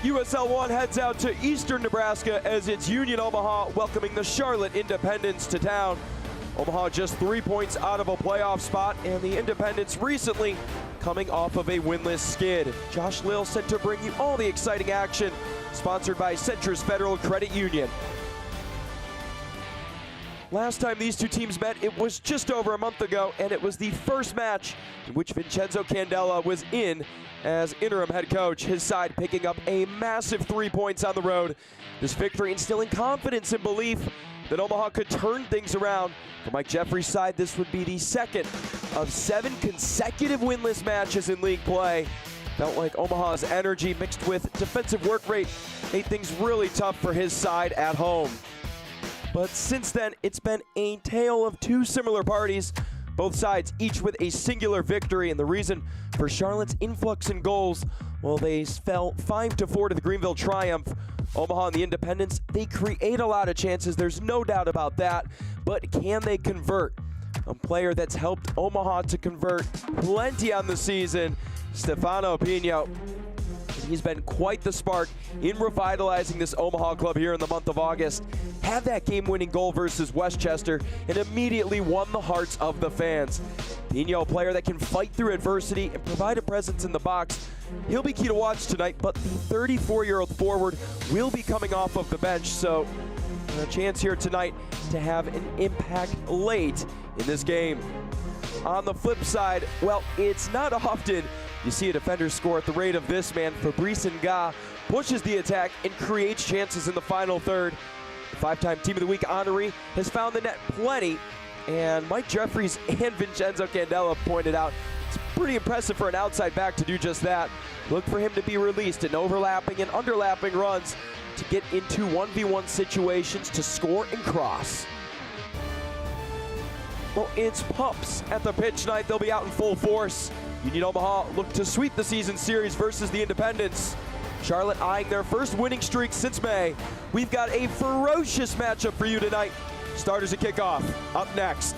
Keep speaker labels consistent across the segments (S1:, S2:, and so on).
S1: USL One heads out to eastern Nebraska as it's Union Omaha welcoming the Charlotte Independents to town. Omaha just 3 points out of a playoff spot, and the Independents recently coming off of a winless skid. Josh Lill set to bring you all the exciting action, sponsored by Centris Federal Credit Union. Last time these two teams met, it was just over a month ago, and it was the first match in which Vincenzo Candela was in as interim head coach, his side picking up a massive 3 points on the road. This victory instilling confidence and belief that Omaha could turn things around. For Mike Jeffrey's side, this would be the second of 7 consecutive winless matches in league play. Felt like Omaha's energy mixed with defensive work rate made things really tough for his side at home. But since then, it's been a tale of two similar parties, both sides each with a singular victory, and the reason for Charlotte's influx in goals, well, they fell 5-4 to the Greenville Triumph. Omaha and the Independents, they create a lot of chances, there's no doubt about that, but can they convert? A player that's helped Omaha to convert plenty on the season, Stefano Pino. He's been quite the spark in revitalizing this Omaha club here in the month of August. Had that game-winning goal versus Westchester and immediately won the hearts of the fans. Pino, a player that can fight through adversity and provide a presence in the box. He'll be key to watch tonight, but the 34-year-old forward will be coming off of the bench, so a chance here tonight to have an impact late in this game. On the flip side, well, it's not often you see a defender score at the rate of this man. Fabrice Nga pushes the attack and creates chances in the final third. The 5-time Team of the Week honoree has found the net plenty, and Mike Jeffries and Vincenzo Candela pointed out it's pretty impressive for an outside back to do just that. Look for him to be released in overlapping and underlapping runs to get into 1v1 situations to score and cross. Well, it's Pups at the pitch tonight. They'll be out in full force. Union Omaha look to sweep the season series versus the Independents. Charlotte eyeing their first winning streak since May. We've got a ferocious matchup for you tonight. Starters at kickoff, up next.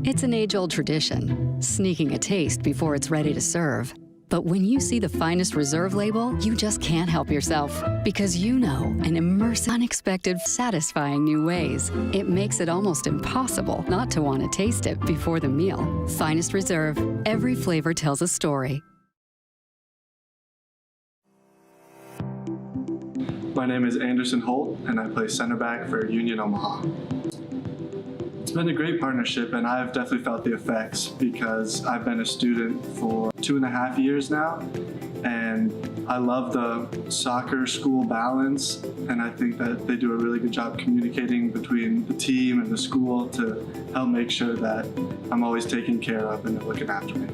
S2: It's an age-old tradition, sneaking a taste before it's ready to serve. But when you see the Finest Reserve label, you just can't help yourself. Because you know an immersive, unexpected, satisfying new ways. It makes it almost impossible not to want to taste it before the meal. Finest Reserve. Every flavor tells a story.
S3: My name is Anderson Holt, and I play center back for Union Omaha. It's been a great partnership, and I've definitely felt the effects because I've been a student for 2.5 years now, and I love the soccer school balance, and I think that they do a really good job communicating between the team and the school to help make sure that I'm always taken care of and they're looking after me.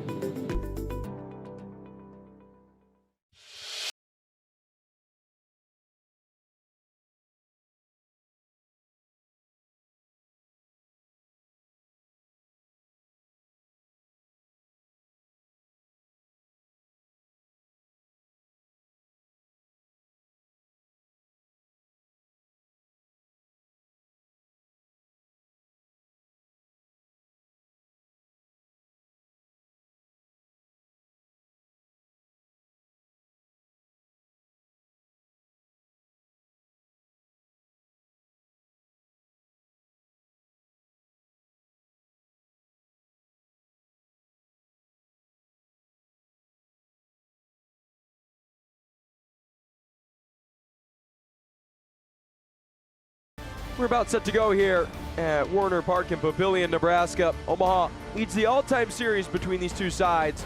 S1: We're about set to go here at Warner Park in Papillion, Nebraska. Omaha leads the all-time series between these two sides.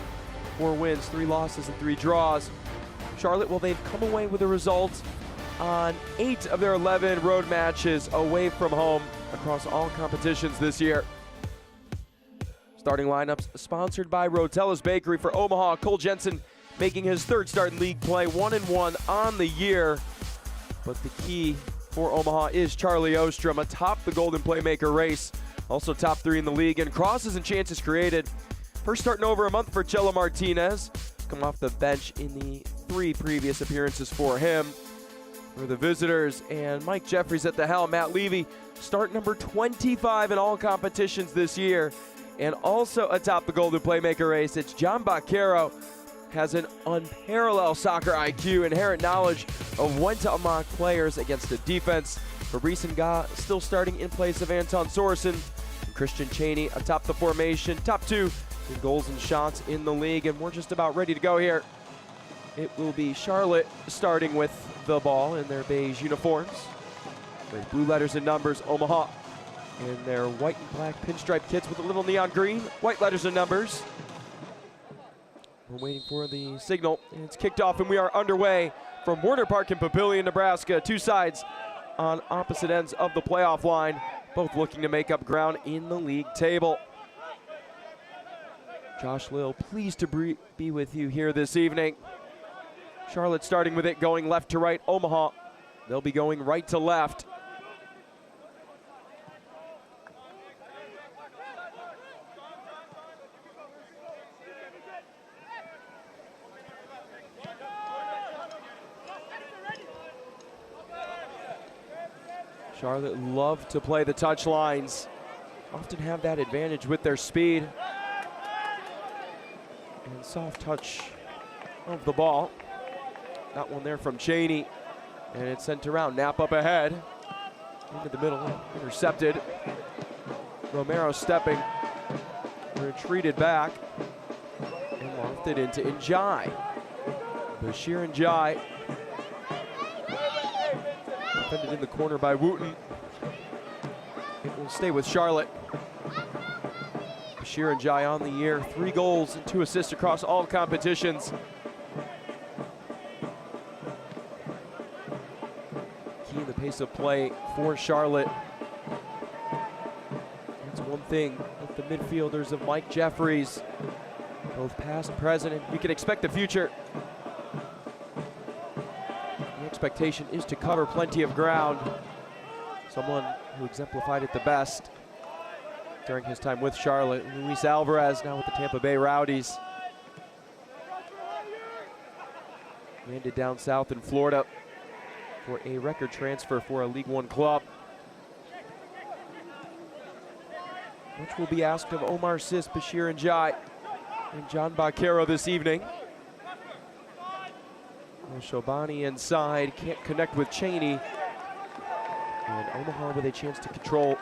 S1: 4 wins, 3 losses, and 3 draws. Charlotte, well, they've come away with a result on 8 of their 11 road matches away from home across all competitions this year. Starting lineups sponsored by Rotella's Bakery. For Omaha, Cole Jensen making his 3rd start in league play, 1-1 on the year. But the key for Omaha is Charlie Ostrom, atop the Golden Playmaker race, also top 3 in the league, and crosses and chances created. First start in over a month for Cello Martinez, come off the bench in the 3 previous appearances for him. for the visitors, and Mike Jeffries at the helm. Matt Levy, start number 25 in all competitions this year. And also atop the Golden Playmaker race, it's John Baccaro. Has an unparalleled soccer IQ, inherent knowledge of when to unlock players against the defense. Fabrice Nga still starting in place of Anton Sorensen. And Christian Cheney atop the formation, top 2 in goals and shots in the league, and we're just about ready to go here. It will be Charlotte starting with the ball in their beige uniforms, with blue letters and numbers, Omaha, in their white and black pinstripe kits with a little neon green, white letters and numbers. We're waiting for the signal, and it's kicked off, and we are underway from Warner Park in Papillion, Nebraska. Two sides on opposite ends of the playoff line, both looking to make up ground in the league table. Josh Lill, pleased to be with you here this evening. Charlotte starting with it, going left to right. Omaha, they'll be going right to left. Charlotte love to play the touch lines, often have that advantage with their speed. And soft touch of the ball. That one there from Cheney, and it's sent around. Knapp up ahead, into the middle, intercepted. Romero stepping, retreated back, and lofted into Njai. Bashir Njai, defended in the corner by Wooten. It will stay with Charlotte. Bashir Njai on the year, 3 goals and 2 assists across all competitions. Key the pace of play for Charlotte. That's one thing with the midfielders of Mike Jeffries, both past, present, and you can expect the future. The expectation is to cover plenty of ground. Someone who exemplified it the best during his time with Charlotte. Luis Alvarez, now with the Tampa Bay Rowdies. Landed down south in Florida for a record transfer for a League One club. Much will be asked of Omar Sis, Bashir Njai, and John Baccaro this evening. Shobani inside, can't connect with Cheney. And Omaha with a chance to control.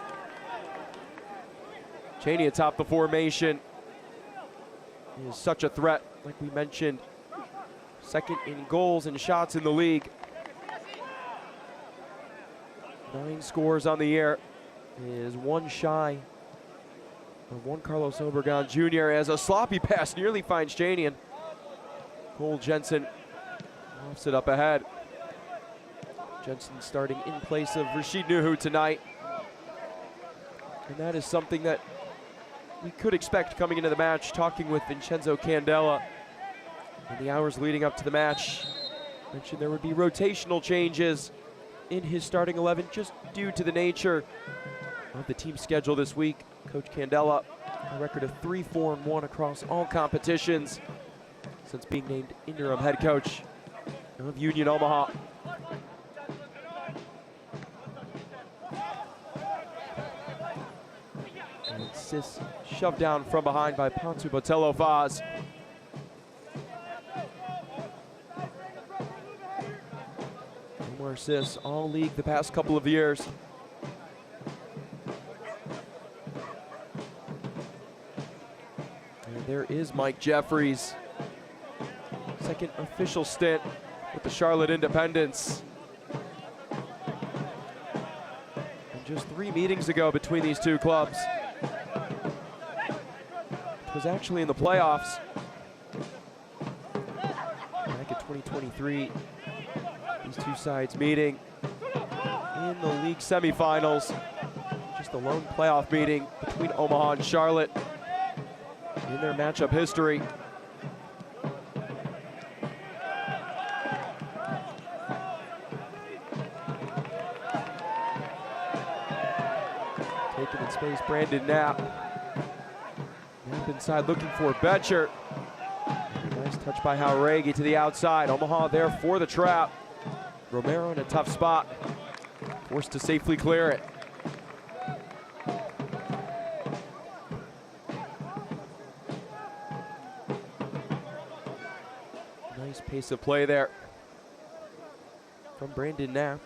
S1: Cheney atop the formation. He is such a threat, like we mentioned. Second in goals and shots in the league. 9 scores on the year. He is one shy of one Carlos Obregon Jr. as a sloppy pass nearly finds Cheney, and Cole Jensen lofts it up ahead. Jensen starting in place of Rashid Nuhu tonight. And that is something that we could expect coming into the match. Talking with Vincenzo Candela in the hours leading up to the match, mentioned there would be rotational changes in his starting 11 just due to the nature of the team schedule this week. Coach Candela, a record of 3-4-1 across all competitions since being named interim head coach of Union Omaha. And Sis shoved down from behind by Pontu Botello Faz. Omar Sis, all league the past couple of years. And there is Mike Jeffries. Second official stint with the Charlotte Independents. And just 3 meetings ago between these two clubs. It was actually in the playoffs back in 2023. These two sides meeting in the league semifinals. Just a lone playoff meeting between Omaha and Charlotte in their matchup history. Taking in space, Brandon Knapp. Knapp inside looking for Betcher. Nice touch by Hauregi to the outside. Omaha there for the trap. Romero in a tough spot, forced to safely clear it. Nice pace of play there from Brandon Knapp.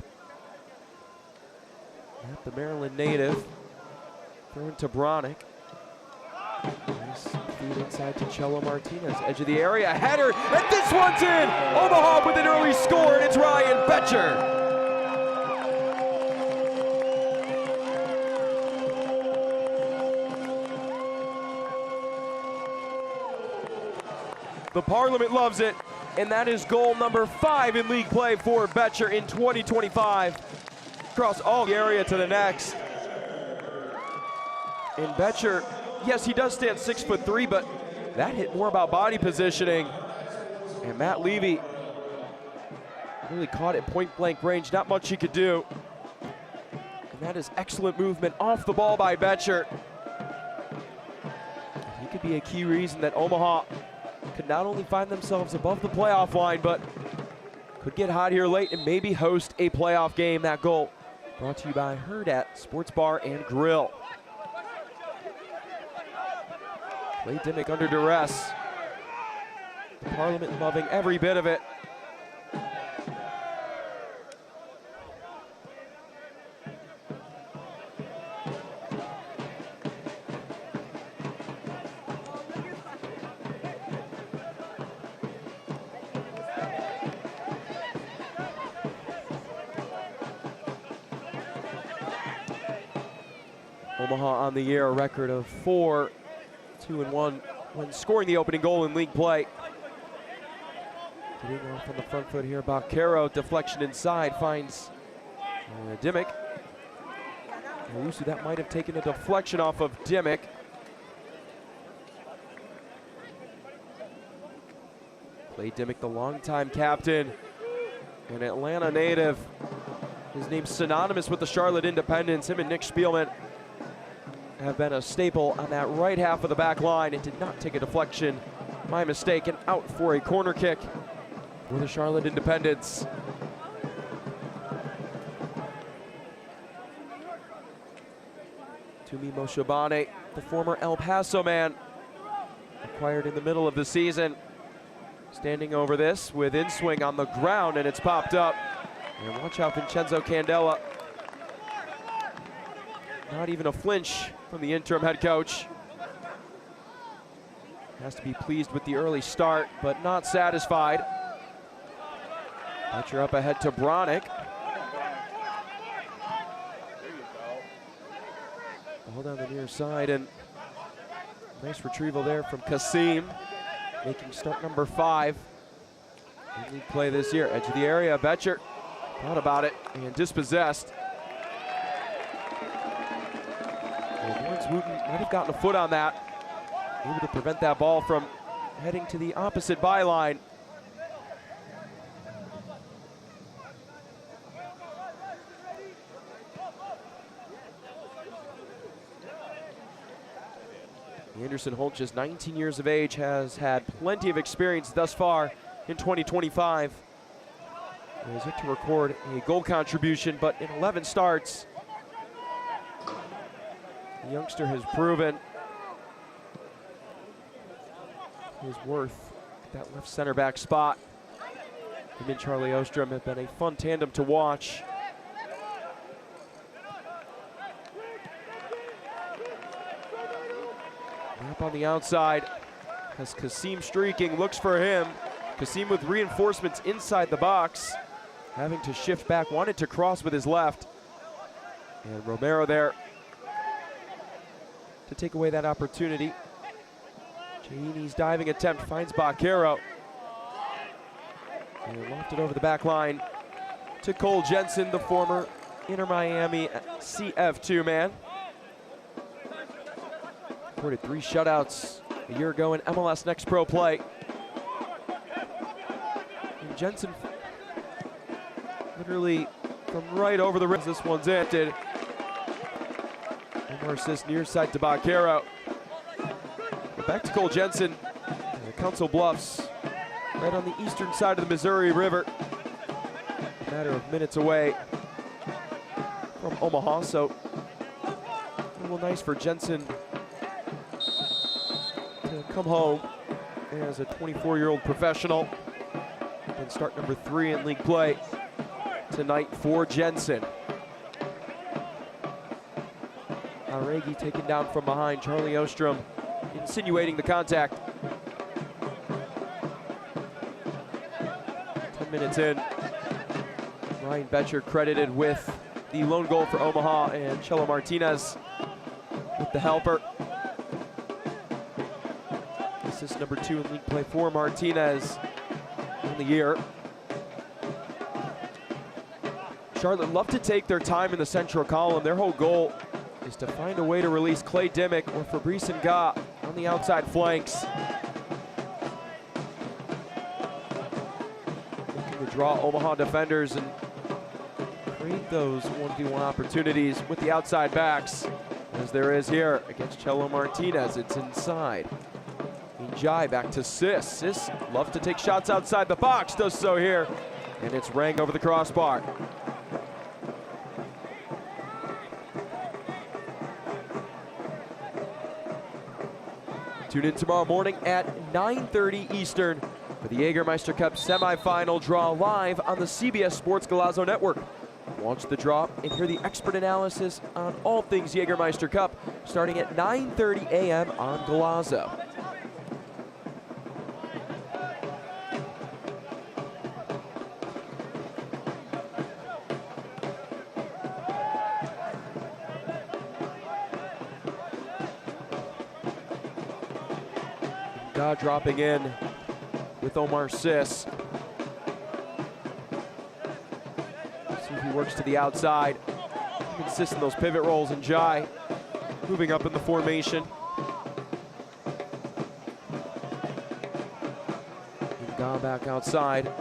S1: Knapp, the Maryland native, thrown to Bronick. Nice feed inside to Cello Martinez, edge of the area, header, and this one's in! Omaha with an early score, and it's Ryan Betcher. The Parliament loves it, and that is goal number 5 in league play for Betcher in 2025. Across all the area to the next. And Betcher, yes, he does stand 6'3", but that hit more about body positioning. And Matt Levy really caught it point blank range, not much he could do. And that is excellent movement off the ball by Betcher. He could be a key reason that Omaha could not only find themselves above the playoff line, but could get hot here late and maybe host a playoff game. That goal brought to you by Hurrdat Sports Bar and Grill. Clay Dimmick under duress. The Parliament loving every bit of it. Omaha on the year, a record of 4-2-1 when scoring the opening goal in league play. Getting off on the front foot here, Baccaro, deflection inside, finds Dimmick. That might have taken a deflection off of Dimmick. Clay Dimmick, the longtime captain, an Atlanta native. His name's synonymous with the Charlotte Independents. Him and Nick Spielman have been a staple on that right half of the back line. It did not take a deflection. My mistake, and out for a corner kick for the Charlotte Independents. Tumi Moshabane, the former El Paso man, acquired in the middle of the season. Standing over this with in-swing on the ground, and it's popped up. And watch out, Vincenzo Candela. Not even a flinch from the interim head coach. Has to be pleased with the early start, but not satisfied. Betcher up ahead to Bronick. Ball down the near side, and nice retrieval there from Kasim, making start number 5 in league play this year. Edge of the area, Betcher thought about it and dispossessed. Lawrence Wooten might have gotten a foot on that, able to prevent that ball from heading to the opposite byline. Anderson Holt, just 19 years of age, has had plenty of experience thus far in 2025. He has yet to record a goal contribution, but in 11 starts, the youngster has proven his worth at that left center back spot. Him and Charlie Ostrom have been a fun tandem to watch. Up on the outside has Kasim streaking, looks for him. Kasim with reinforcements inside the box, having to shift back, wanted to cross with his left. And Romero there to take away that opportunity. Giannini's diving attempt finds Baccaro. And lofted over the back line to Cole Jensen, the former Inter Miami CF2 man. Recorded 3 shutouts a year ago in MLS Next Pro play. And Jensen literally from right over the rim. This one's in. One more assist near side to Baccaro. Back to Cole Jensen, Council Bluffs, right on the eastern side of the Missouri River. a matter of minutes away from Omaha, so a little nice for Jensen to come home as a 24-year-old professional and start number 3 in league play tonight for Jensen. Aregi taken down from behind. Charlie Ostrom insinuating the contact. 10 minutes in. Ryan Betcher credited with the lone goal for Omaha, and Chelo Martinez with the helper. Assist number 2 in league play for Martinez in the year. Charlotte love to take their time in the central column. Their whole goal is to find a way to release Clay Dimmick or Fabrice Nga on the outside flanks. Looking to draw Omaha defenders and create those 1v1 opportunities with the outside backs, as there is here against Chelo Martinez. It's inside. Njai back to Sis. Sis loves to take shots outside the box, does so here, and it's rang over the crossbar. Tune in tomorrow morning at 9:30 Eastern for the Jägermeister Cup semifinal draw live on the CBS Sports Golazo Network. Watch the draw and hear the expert analysis on all things Jägermeister Cup starting at 9:30 a.m. on Golazo. God dropping in with Omar Sis. See if he works to the outside. He insists in those pivot rolls, and Jai moving up in the formation. God back outside.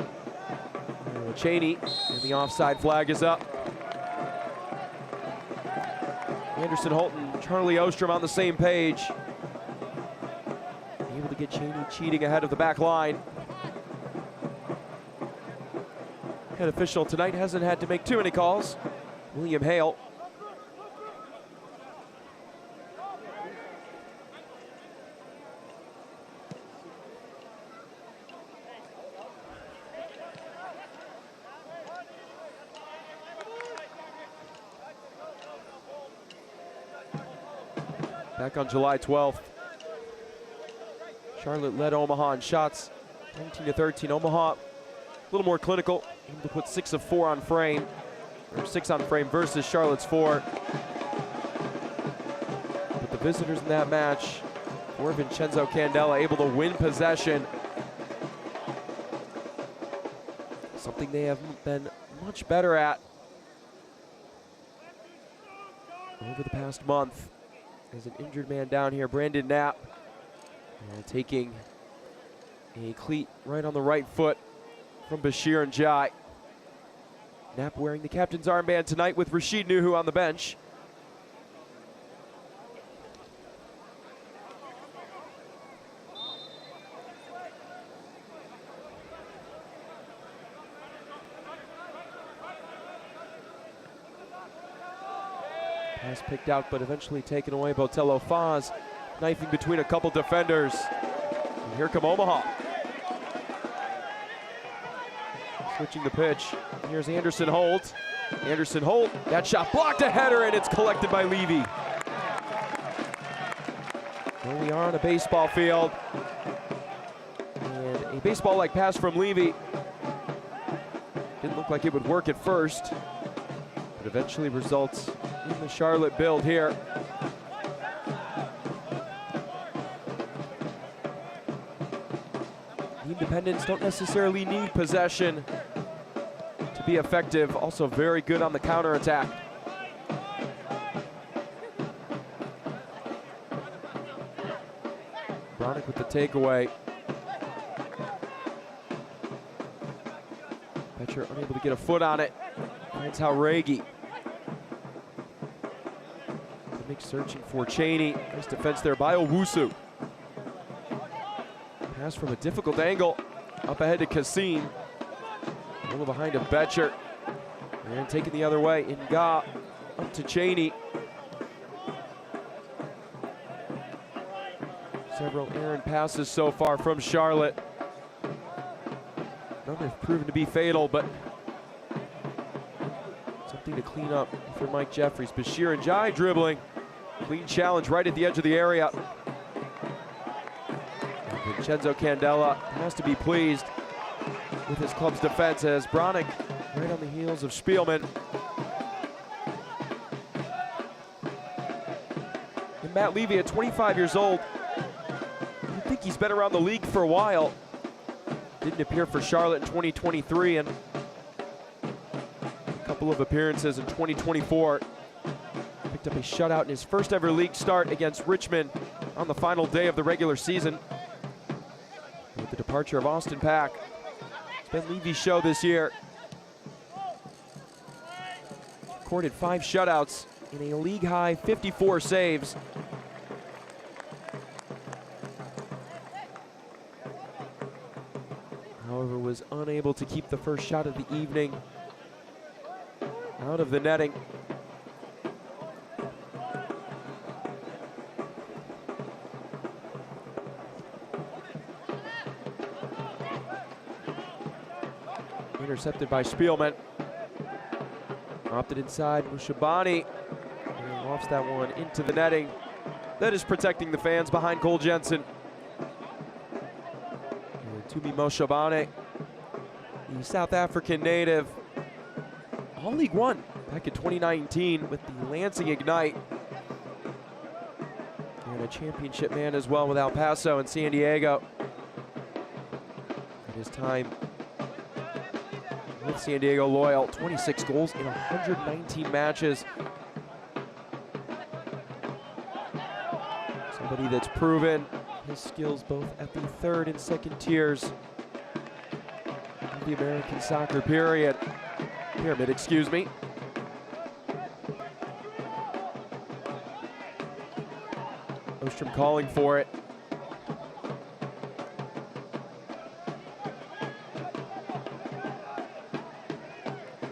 S1: Cheney, and the offside flag is up. Anderson Holt and Charlie Ostrom on the same page. Able to get Cheney cheating ahead of the back line. Head official tonight hasn't had to make too many calls. William Hale. Back on July 12th. Charlotte led Omaha in shots, 19-13. Omaha a little more clinical, able to put 6 of 4 on frame, or 6 on frame versus Charlotte's 4. But the visitors in that match were Vincenzo Candela, able to win possession. Something they have been much better at over the past month. There's an injured man down here, Brandon Knapp. Taking a cleat right on the right foot from Bashir Njai. Knapp wearing the captain's armband tonight with Rashid Nuhu on the bench. Pass picked out, but eventually taken away. Botello Faz knifing between a couple defenders. And here come Omaha. Switching the pitch. Here's Anderson Holt. Anderson Holt, that shot blocked, a header, and it's collected by Levy. Well, we are on a baseball field. And a baseball-like pass from Levy. Didn't look like it would work at first, but eventually results in the Charlotte build here. The Independents don't necessarily need possession to be effective. Also very good on the counterattack. Bronick with the takeaway. Betcher unable to get a foot on it. Finds Hauregi. Searching for Cheney. Nice defense there by Owusu. Pass from a difficult angle. Up ahead to Kassim. A little behind of Betcher. And taking the other way, Nga up to Cheney. Several errant passes so far from Charlotte. None have proven to be fatal, but something to clean up for Mike Jeffries. Bashir Njai dribbling. Clean challenge right at the edge of the area. Vincenzo Candela has to be pleased with his club's defense as Bronick right on the heels of Spielman. And Matt Levy at 25 years old. I think he's been around the league for a while. Didn't appear for Charlotte in 2023 and a couple of appearances in 2024. Picked up a shutout in his first ever league start against Richmond on the final day of the regular season. With the departure of Austin Pack, it's been Levy's show this year. Recorded 5 shutouts in a league-high 54 saves. However, was unable to keep the first shot of the evening out of the netting. Intercepted by Spielman. Opted inside, Mushabani. And lofts that one into the netting. That is protecting the fans behind Cole Jensen. And Tumi Mushabani, the South African native, all League One back in 2019 with the Lansing Ignite. And a championship man as well with El Paso and San Diego. At his time with San Diego Loyal, 26 goals in 119 matches. Somebody that's proven his skills both at the third and second tiers of the American soccer pyramid, excuse me. Ostrom calling for it.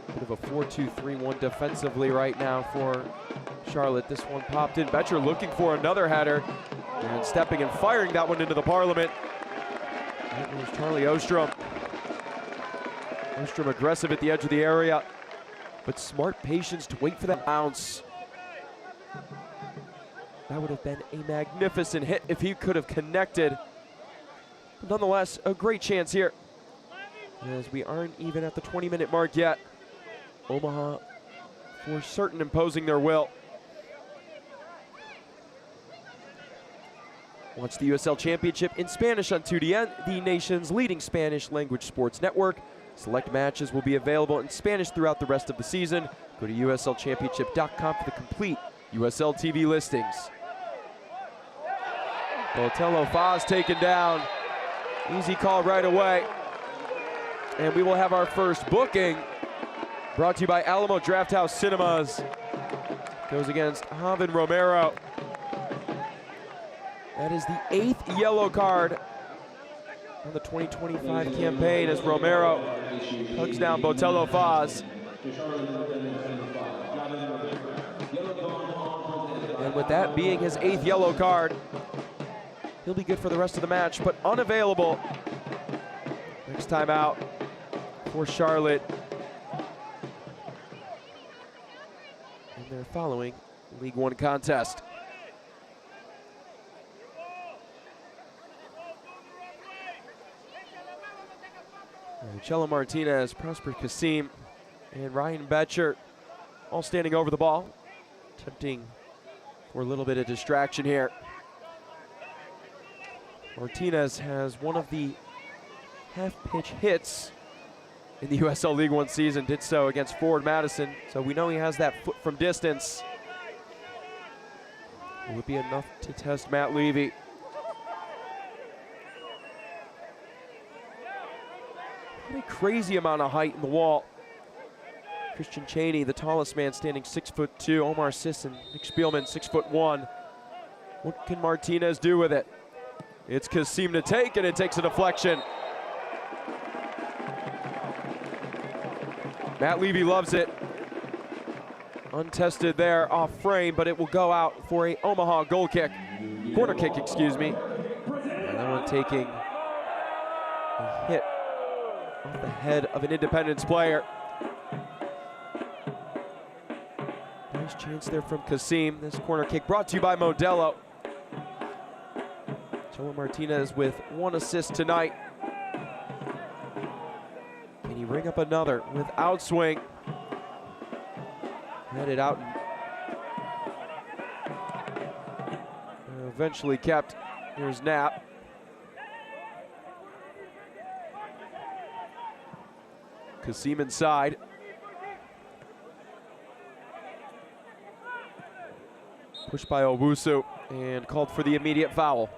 S1: Bit of a 4-2-3-1 defensively right now for Charlotte. This one popped in. Betcher looking for another header and stepping and firing that one into the Parliament. That was Charlie Ostrom. Ostrom aggressive at the edge of the area, but smart patience to wait for that bounce. That would have been a magnificent hit if he could have connected. But nonetheless, a great chance here, as we aren't even at the 20-minute mark yet. Omaha for certain imposing their will. Watch the USL Championship in Spanish on 2DN, the nation's leading Spanish language sports network. Select matches will be available in Spanish throughout the rest of the season. Go to uslchampionship.com for the complete USL TV listings. Botello Faz taken down. Easy call right away. And we will have our first booking, brought to you by Alamo Drafthouse Cinemas. Goes against Javan Romero. That is the 8th yellow card on the 2025 campaign as Romero hugs down Botello Faz. And with that being his 8th yellow card, he'll be good for the rest of the match, but unavailable next time out for Charlotte in their following League One contest. Chelo Martinez, Prosper Kasim, and Ryan Betcher all standing over the ball, attempting for a little bit of distraction here. Martinez has one of the half-pitch hits in the USL League One season, did so against Forward Madison, so we know he has that foot from distance. It would be enough to test Matt Levy. What a crazy amount of height in the wall. Christian Cheney, the tallest man, standing 6'2". Omar Sisson, Nick Spielman, 6'1". What can Martinez do with it? It's Kasim to take, and it takes a deflection. Matt Levy loves it. Untested there off frame, but it will go out for a Omaha goal kick. Corner kick, excuse me. And that one taking a hit off the head of an Independence player. Nice chance there from Kasim. This corner kick brought to you by Modelo. Joel Martinez with 1 assist tonight. Can he ring up another with outswing? Headed out and eventually kept. Here's Knapp. Kasim inside. Pushed by Owusu and called for the immediate foul.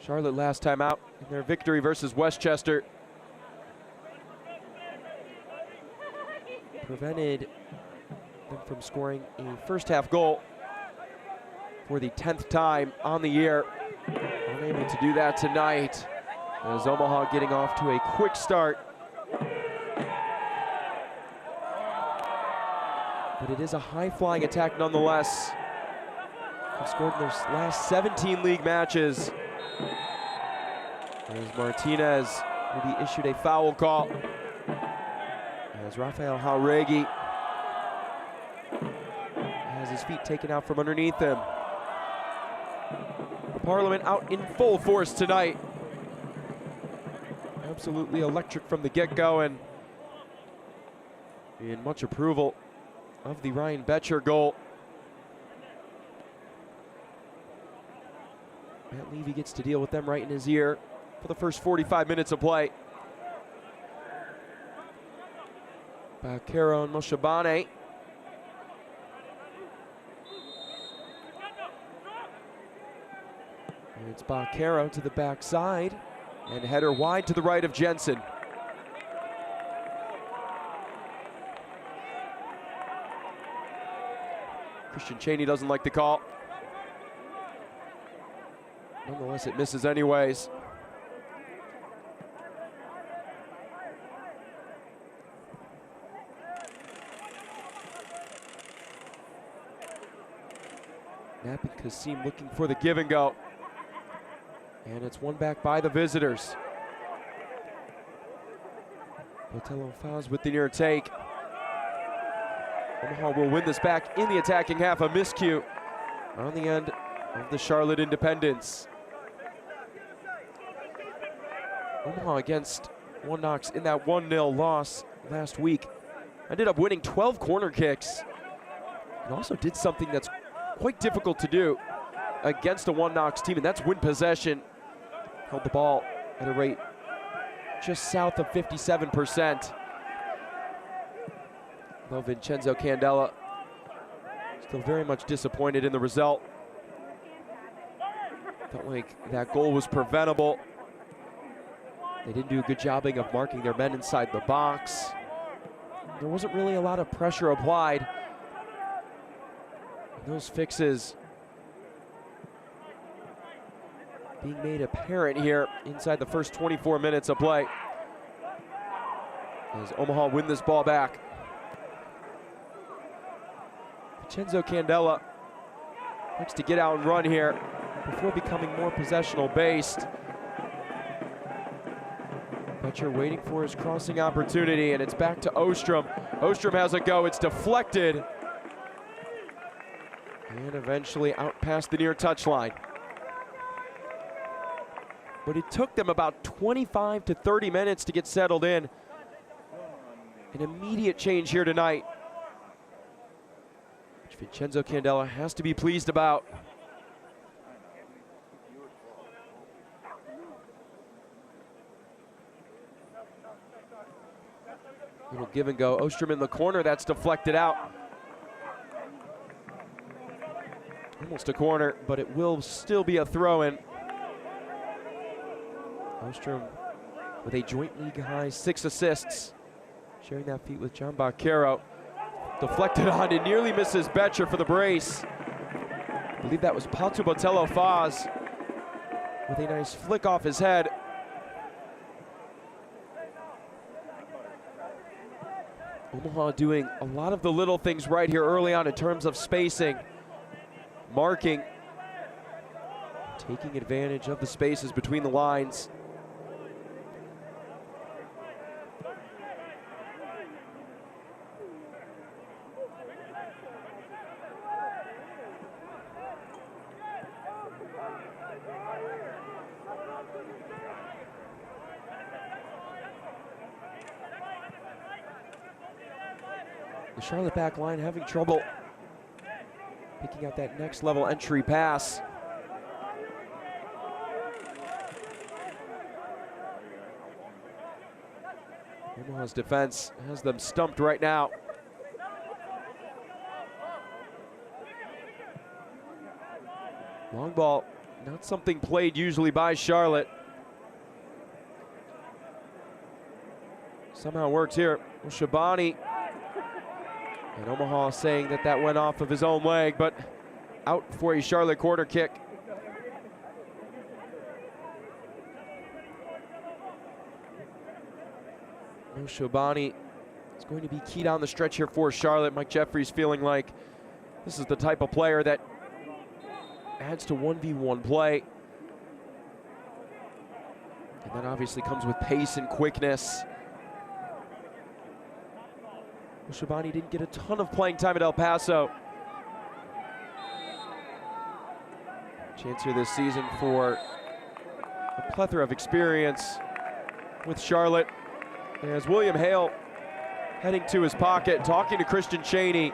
S1: Charlotte last time out in their victory versus Westchester prevented them from scoring a first half goal for the 10th time on the year. Unable to do that tonight as Omaha getting off to a quick start. But it is a high-flying attack nonetheless. They've scored in their last 17 league matches. As Martinez will be issued a foul call. As Rafael Jauregui has his feet taken out from underneath him. The Parliament out in full force tonight. Absolutely electric from the get-go, and in much approval of the Ryan Betcher goal. Matt Levy gets to deal with them right in his ear for the first 45 minutes of play. Bakero and Moshabane. And it's Bakero to the backside, and header wide to the right of Jensen. Christian Cheney doesn't like the call. Nonetheless, it misses anyways. Knapp and Kasim looking for the give and go. And it's won back by the visitors. Botello Faz with the near take. Omaha will win this back in the attacking half. A miscue on the end of the Charlotte Independence. Omaha against One Knox in that 1-0 loss last week ended up winning 12 corner kicks. And also did something that's quite difficult to do against a One Knox team, and that's win possession. Held the ball at a rate just south of 57%. Though Vincenzo Candela still very much disappointed in the result. Felt like that goal was preventable. They didn't do a good job of marking their men inside the box. There wasn't really a lot of pressure applied. And those fixes being made apparent here inside the first 24 minutes of play. As Omaha win this ball back. Vincenzo Candela likes to get out and run here before becoming more possessional based. Betcher waiting for his crossing opportunity, and it's back to Ostrom. Ostrom has a go, it's deflected. And eventually out past the near touchline. But it took them about 25 to 30 minutes to get settled in. An immediate change here tonight, which Vincenzo Candela has to be pleased about. Little give and go. Ostrom in the corner, that's deflected out. Almost a corner, but it will still be a throw-in. Ostrom with a joint league high 6 assists. Sharing that feat with John Bakero. Deflected on and nearly misses Betcher for the brace. I believe that was Patu Botello Faz. with a nice flick off his head. Omaha doing a lot of the little things right here early on in terms of spacing, marking, taking advantage of the spaces between the lines. The Charlotte back line having trouble picking out that next level entry pass. Omaha's defense has them stumped right now. Long ball, not something played usually by Charlotte. Somehow works here. Shabani. And Omaha saying that that went off of his own leg, but out for a Charlotte corner kick. Shabani is going to be key down the stretch here for Charlotte. Mike Jeffries feeling like this is the type of player that adds to 1v1 play. And that obviously comes with pace and quickness. Shabani didn't get a ton of playing time at El Paso. Chance here this season for a plethora of experience with Charlotte. As William Hale heading to his pocket, talking to Christian Cheney.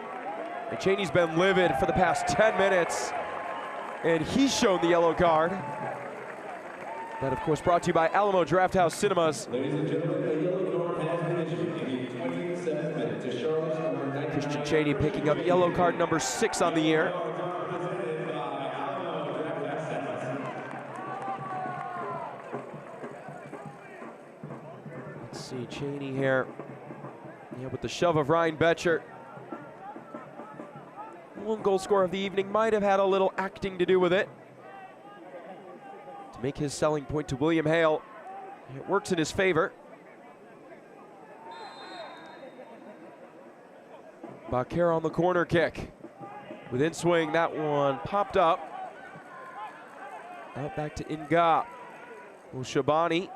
S1: And Cheney's been livid for the past 10 minutes. And he's shown the yellow card. That, of course, brought to you by Alamo Drafthouse Cinemas.
S4: Ladies and gentlemen, a yellow card has been issued. You need 27 minutes to Charlotte's number 19.
S1: Christian Cheney picking up yellow card number 6 on the year. Let's see, Cheney here. Yeah, with the shove of Ryan Betcher. One goal scorer of the evening, might have had a little acting to do with it. To make his selling point to William Hale. It works in his favor. Bakera on the corner kick. Within swing, that one popped up. Out back to Inga. Shabani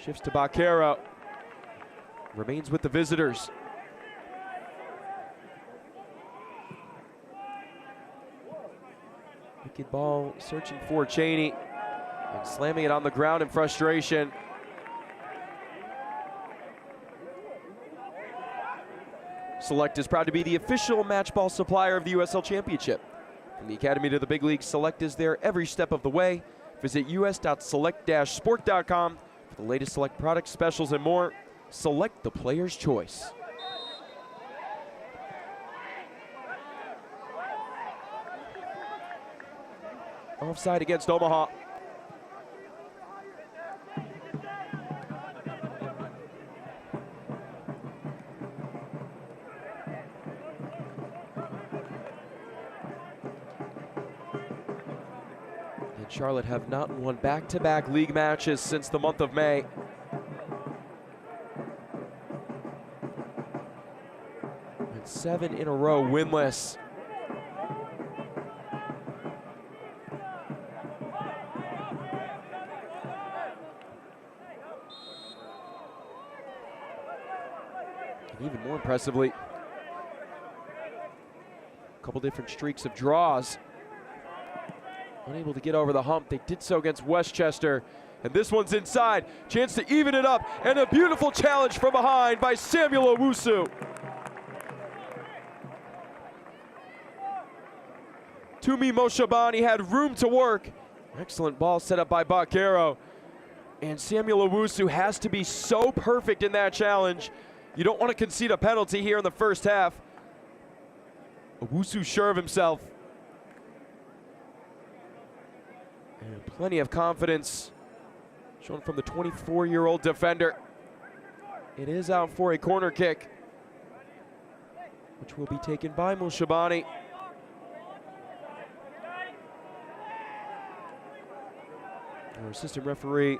S1: shifts to Bakera. Remains with the visitors. Wicked ball searching for Cheney and slamming it on the ground in frustration. Select is proud to be the official match ball supplier of the USL Championship. From the Academy to the big leagues, Select is there every step of the way. Visit us.select-sport.com for the latest Select products, specials, and more. Select the player's choice. Offside against Omaha. And Charlotte have not won back-to-back league matches since the month of May. And 7 in a row winless. Even more impressively, a couple different streaks of draws. Unable to get over the hump. They did so against Westchester. And this one's inside. Chance to even it up. And a beautiful challenge from behind by Samuel Owusu. Tumi Moshabani had room to work. Excellent ball set up by Bakero. And Samuel Owusu has to be so perfect in that challenge. You don't want to concede a penalty here in the first half. Owusu sure of himself. And plenty of confidence shown from the 24-year-old defender. It is out for a corner kick, which will be taken by Moshabani. Our assistant referee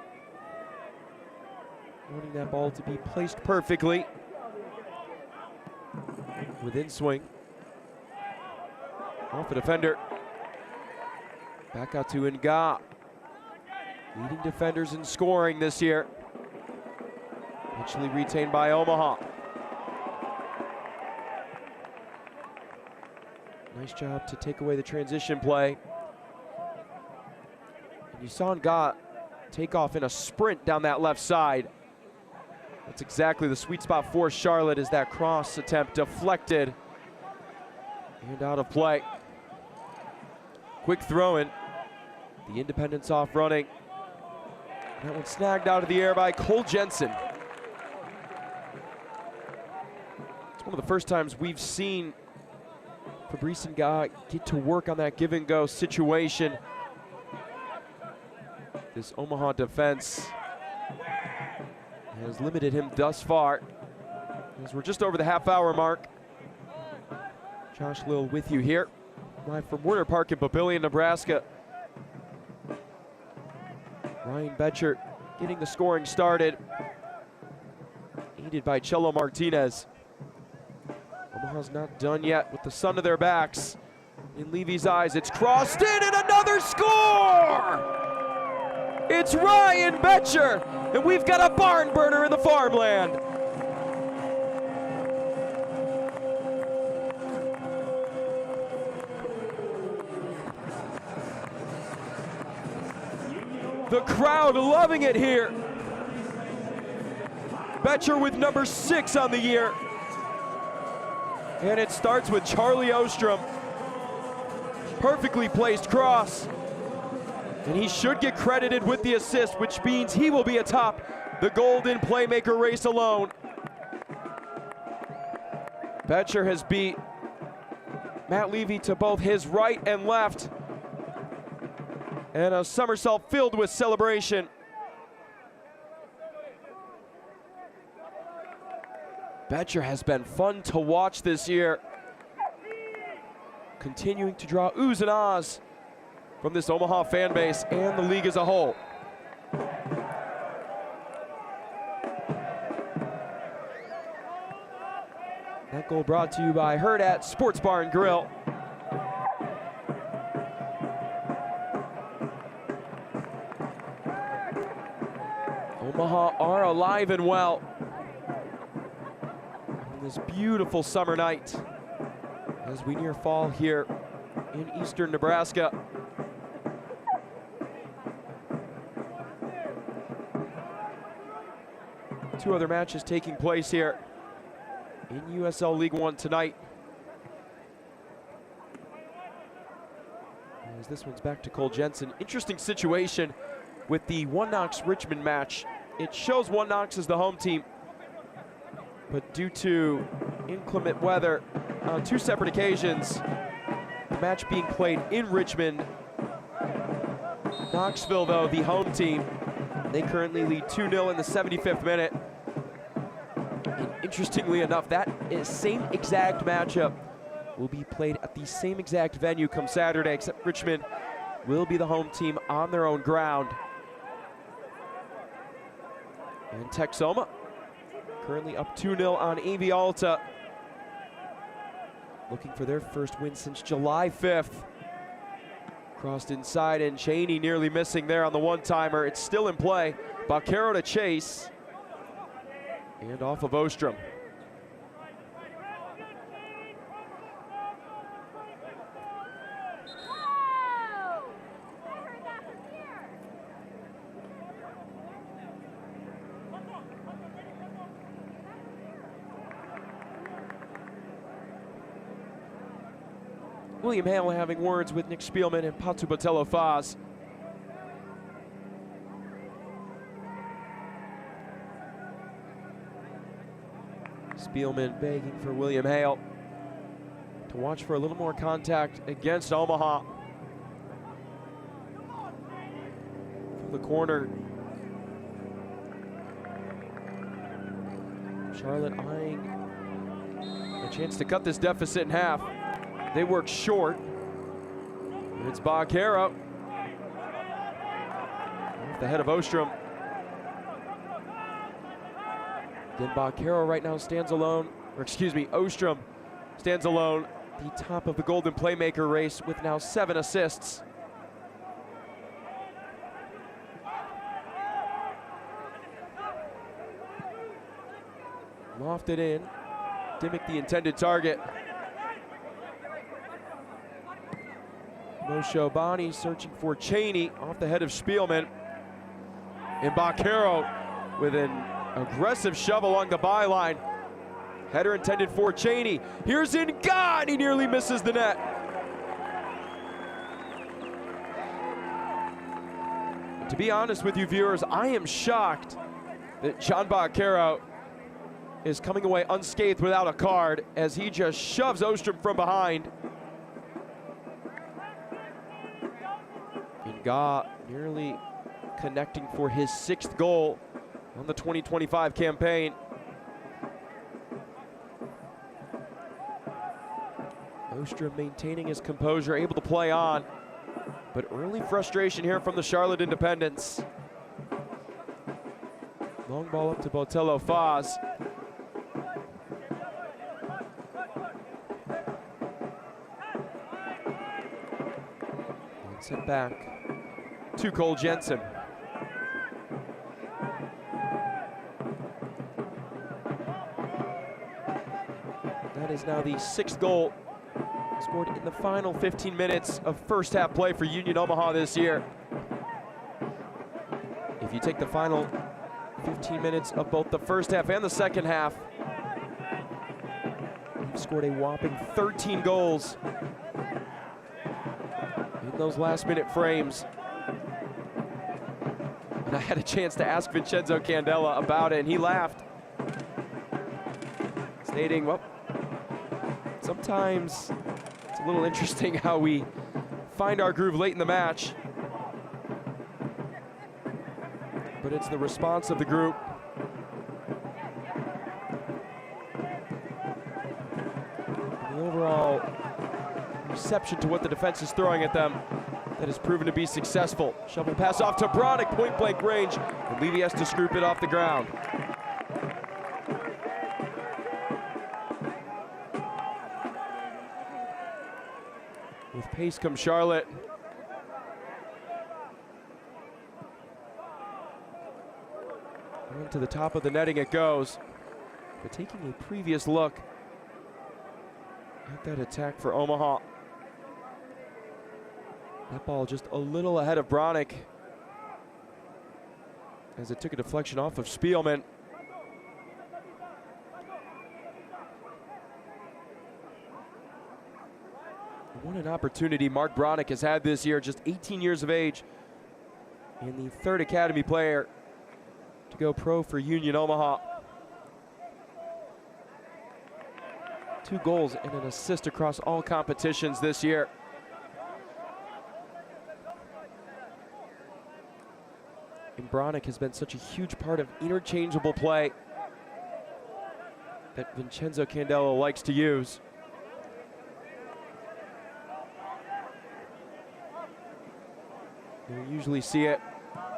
S1: wanting that ball to be placed perfectly within swing. Off the defender. Back out to Nga. Leading defenders in scoring this year. Eventually retained by Omaha. Nice job to take away the transition play. And you saw Nga take off in a sprint down that left side. That's exactly the sweet spot for Charlotte, as that cross attempt deflected and out of play. Quick throw in. The Independents off running. That one snagged out of the air by Cole Jensen. It's one of the first times we've seen Fabrice Nga get to work on that give and go situation. This Omaha defense has limited him thus far, as we're just over the half-hour mark. Josh Lill with you here, live from Warner Park in Papillion, Nebraska. Ryan Betcher getting the scoring started, aided by Cello Martinez. Omaha's not done yet with the sun to their backs. In Levy's eyes, it's crossed in, and another score! It's Ryan Betcher, and we've got a barn burner in the farmland. The crowd loving it here. Betcher with number 6 on the year. And it starts with Charlie Ostrom. Perfectly placed cross. And he should get credited with the assist, which means he will be atop the Golden Playmaker race alone. Betcher has beat Matt Levy to both his right and left. And a somersault filled with celebration. Betcher has been fun to watch this year, continuing to draw oohs and ahs from this Omaha fan base and the league as a whole. That goal brought to you by Hurrdat Sports Bar and Grill. Omaha are alive and well on this beautiful summer night as we near fall here in eastern Nebraska. Two other matches taking place here in USL League One tonight. As this one's back to Cole Jensen. Interesting situation with the One Knox Richmond match. It shows One Knox as the home team, but due to inclement weather on 2 separate occasions, the match being played in Richmond. Knoxville, though, the home team, they currently lead 2-0 in the 75th minute. And interestingly enough, that same exact matchup will be played at the same exact venue come Saturday, except Richmond will be the home team on their own ground. And Texoma currently up 2-0 on AV Alta, looking for their first win since July 5th. Crossed inside, and Cheney nearly missing there on the one-timer. It's still in play. Baccaro to chase, and off of Ostrom. William Hale having words with Nick Spielman and Patu Botello Faz. Spielman begging for William Hale to watch for a little more contact against Omaha. From the corner, Charlotte eyeing a chance to cut this deficit in half. They work short. And it's Baccaro. Off the head of Ostrom. Again, Baccaro right now stands alone, or excuse me, Ostrom stands alone, the top of the Golden Playmaker race with now 7 assists. Lofted in, Dimmick the intended target. Moshe Obani searching for Cheney off the head of Spielman. And Baccaro with an aggressive shove along the byline. Header intended for Cheney. Here's Nga, and he nearly misses the net. And to be honest with you viewers, I am shocked that John Baccaro is coming away unscathed without a card as he just shoves Ostrom from behind. Nga nearly connecting for his 6th goal on the 2025 campaign. Ostrom maintaining his composure, able to play on, but early frustration here from the Charlotte Independents. Long ball up to Botello Foz. And sent back to Cole Jensen. That is now the 6th goal scored in the final 15 minutes of first half play for Union Omaha this year. If you take the final 15 minutes of both the first half and the second half, you've scored a whopping 13 goals in those last minute frames. And I had a chance to ask Vincenzo Candela about it, and he laughed, stating, well, sometimes it's a little interesting how we find our groove late in the match, but it's the response of the group. The overall reception to what the defense is throwing at them that has proven to be successful. Shovel pass off to Bronick, point blank range, and Levy has to scoop it off the ground. With pace comes Charlotte. And to the top of the netting it goes. But taking a previous look at that attack for Omaha. That ball just a little ahead of Bronick as it took a deflection off of Spielman. What an opportunity Mark Bronick has had this year, just 18 years of age, and the 3rd Academy player to go pro for Union Omaha. 2 goals and an assist across all competitions this year. And Bronick has been such a huge part of interchangeable play that Vincenzo Candela likes to use. You usually see it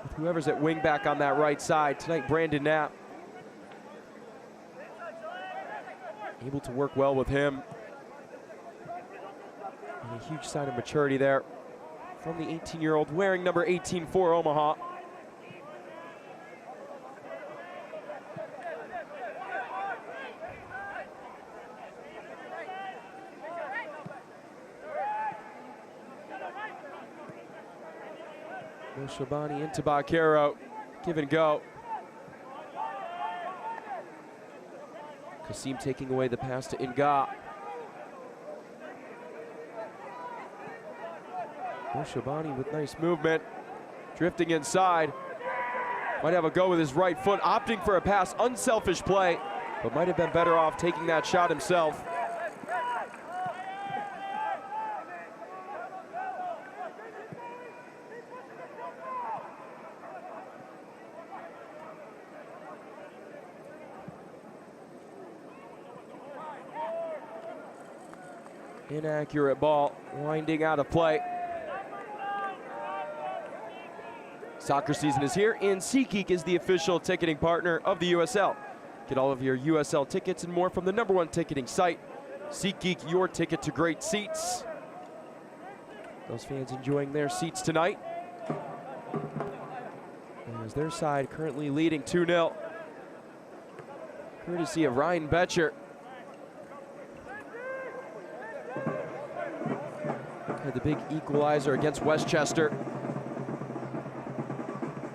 S1: with whoever's at wing back on that right side. Tonight, Brandon Knapp able to work well with him. And a huge sign of maturity there from the 18-year-old wearing number 18 for Omaha. Shabani into Baccaro, give and go. Kasim taking away the pass to Nga. Shabani with nice movement, drifting inside. Might have a go with his right foot, opting for a pass, unselfish play, but might have been better off taking that shot himself. Inaccurate ball, winding out of play. Soccer season is here, and SeatGeek is the official ticketing partner of the USL. Get all of your USL tickets and more from the #1 ticketing site. SeatGeek, your ticket to great seats. Those fans enjoying their seats tonight. As their side currently leading 2-0. Courtesy of Ryan Betcher. Had the big equalizer against Westchester.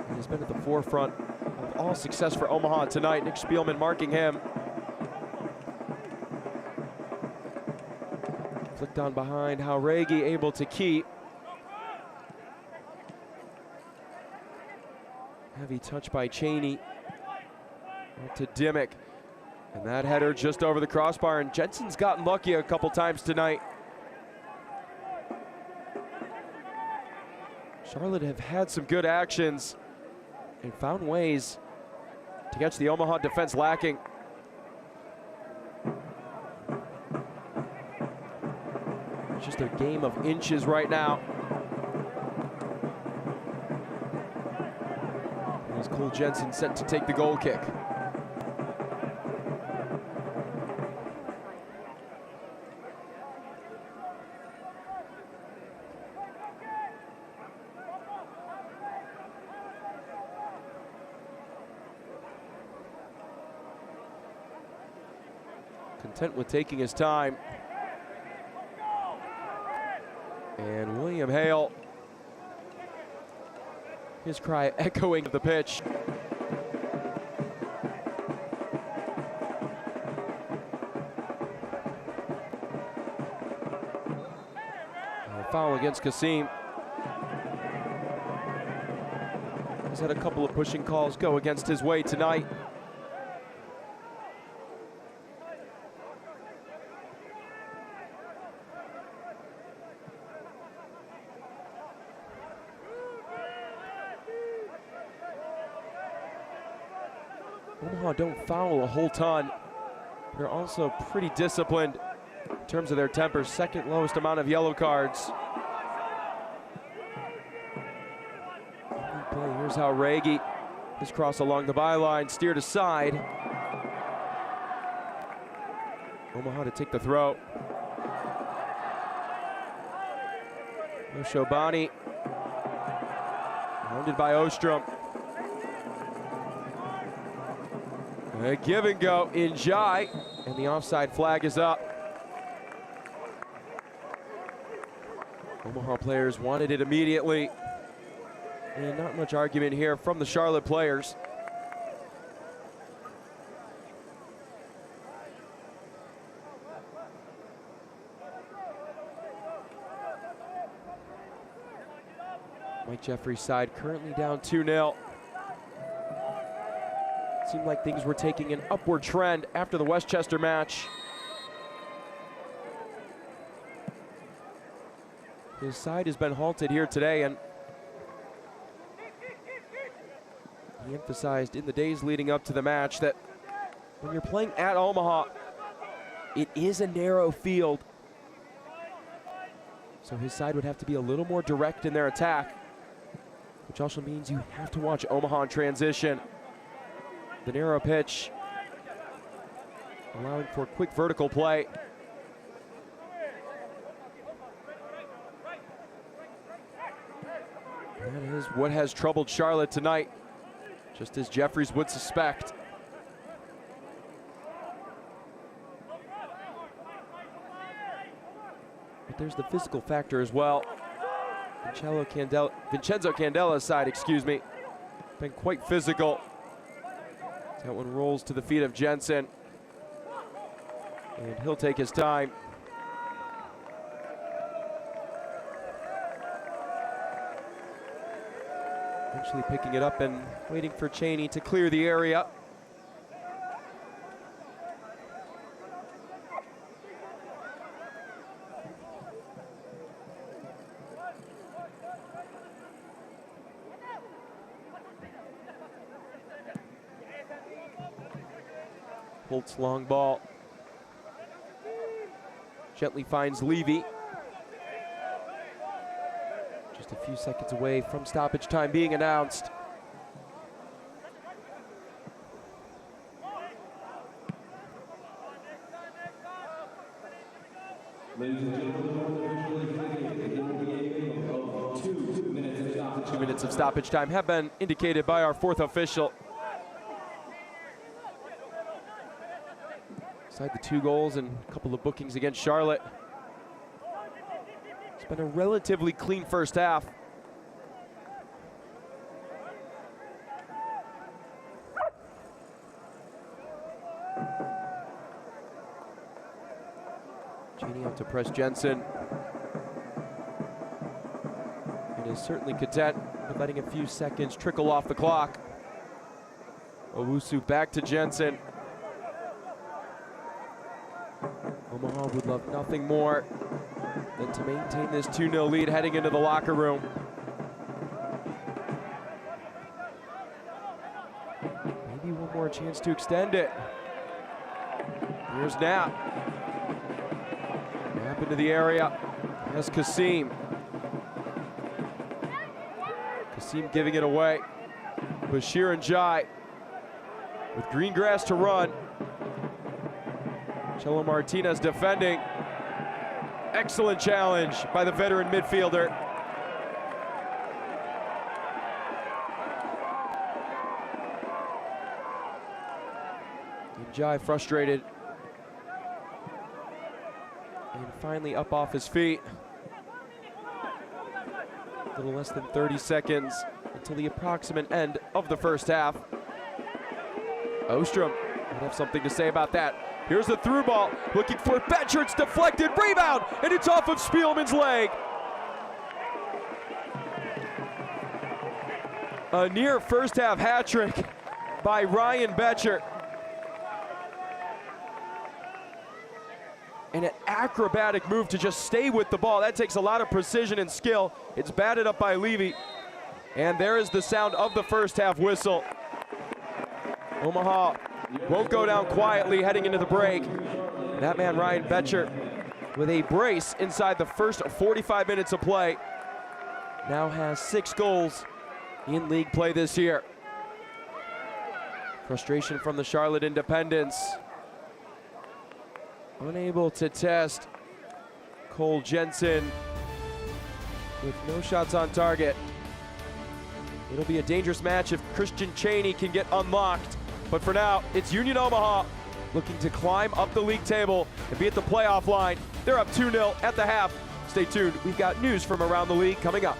S1: And has been at the forefront of all success for Omaha tonight. Nick Spielman marking him. Flicked on behind, Hauregi able to keep. Heavy touch by Cheney. Up to Dimmick. And that header just over the crossbar, and Jensen's gotten lucky a couple times tonight. Charlotte have had some good actions and found ways to catch the Omaha defense lacking. It's just a game of inches right now. As Cole Jensen set to take the goal kick. Content with taking his time. And William Hale, his cry echoing the pitch. A foul against Kasim. He's had a couple of pushing calls go against his way tonight. Omaha don't foul a whole ton. They're also pretty disciplined in terms of their tempers. Second lowest amount of yellow cards. Here's how Hauregi, his cross along the byline, steered aside. Omaha to take the throw. Oshobani, rounded by Ostrom. A give and go in Jai, and the offside flag is up. Omaha players wanted it immediately. And not much argument here from the Charlotte players. Mike Jeffrey's side currently down 2-0. Seemed like things were taking an upward trend after the Westchester match. His side has been halted here today, and he emphasized in the days leading up to the match that when you're playing at Omaha, it is a narrow field. So his side would have to be a little more direct in their attack, which also means you have to watch Omaha in transition. The narrow pitch, allowing for quick vertical play. That is what has troubled Charlotte tonight, just as Jeffries would suspect. But there's the physical factor as well. Vincenzo Candella's side, excuse me, been quite physical. That one rolls to the feet of Jensen, and he'll take his time. Eventually picking it up and waiting for Cheney to clear the area. Holt's long ball. Gently finds Levy. Just Just a few seconds away from stoppage time being announced.
S4: Ladies and gentlemen,
S1: 2 minutes of stoppage time have been indicated by our fourth official. Beside the 2 goals and a couple of bookings against Charlotte, it's been a relatively clean first half. Cheney out to press Jensen. And is certainly content with letting a few seconds trickle off the clock. Owusu back to Jensen. Omaha would love nothing more than to maintain this 2-0 lead heading into the locker room. Maybe one more chance to extend it. Here's Knapp. Knapp into the area. Has Kasim. Kasim giving it away. Bashir and Jai with green grass to run. Chelo Martinez defending. Excellent challenge by the veteran midfielder. And Jai frustrated. And finally up off his feet. A little less than 30 seconds until the approximate end of the first half. Ostrom might have something to say about that. Here's the through ball, looking for Betcher, it's deflected, rebound, and it's off of Spielman's leg. A near first half hat trick by Ryan Betcher. And an acrobatic move to just stay with the ball. That takes a lot of precision and skill. It's batted up by Levy. And there is the sound of the first half whistle. Omaha won't go down quietly heading into the break. And that man, Ryan Betcher, with a brace inside the first 45 minutes of play, now has 6 goals in league play this year. Frustration from the Charlotte Independents. Unable to test Cole Jensen with no shots on target. It'll be a dangerous match if Christian Cheney can get unlocked. But for now, it's Union Omaha looking to climb up the league table and be at the playoff line. They're up 2-0 at the half. Stay tuned. We've got news from around the league coming up.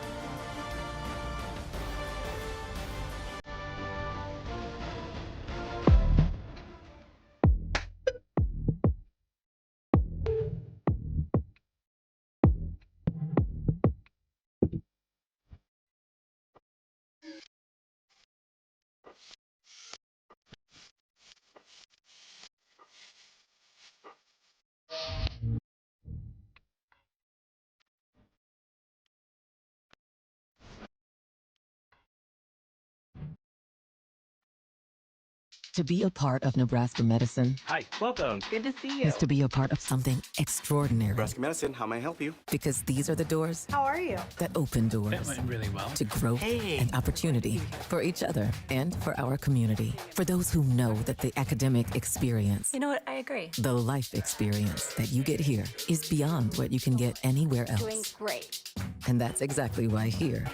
S5: To be a part of Nebraska medicine
S6: Hi, welcome.
S7: Good to see you.
S5: is to be a part of something extraordinary.
S6: Nebraska Medicine, how may I help you?
S5: Because these are the doors
S7: How are you?
S5: that open doors
S6: That went really well.
S5: to growth
S6: Hey.
S5: and opportunity for each other and for our community. For those who know that the academic experience,
S7: You know what? I agree.
S5: the life experience that you get here is beyond what you can get anywhere
S7: Doing
S5: else.
S7: great.
S5: And that's exactly why here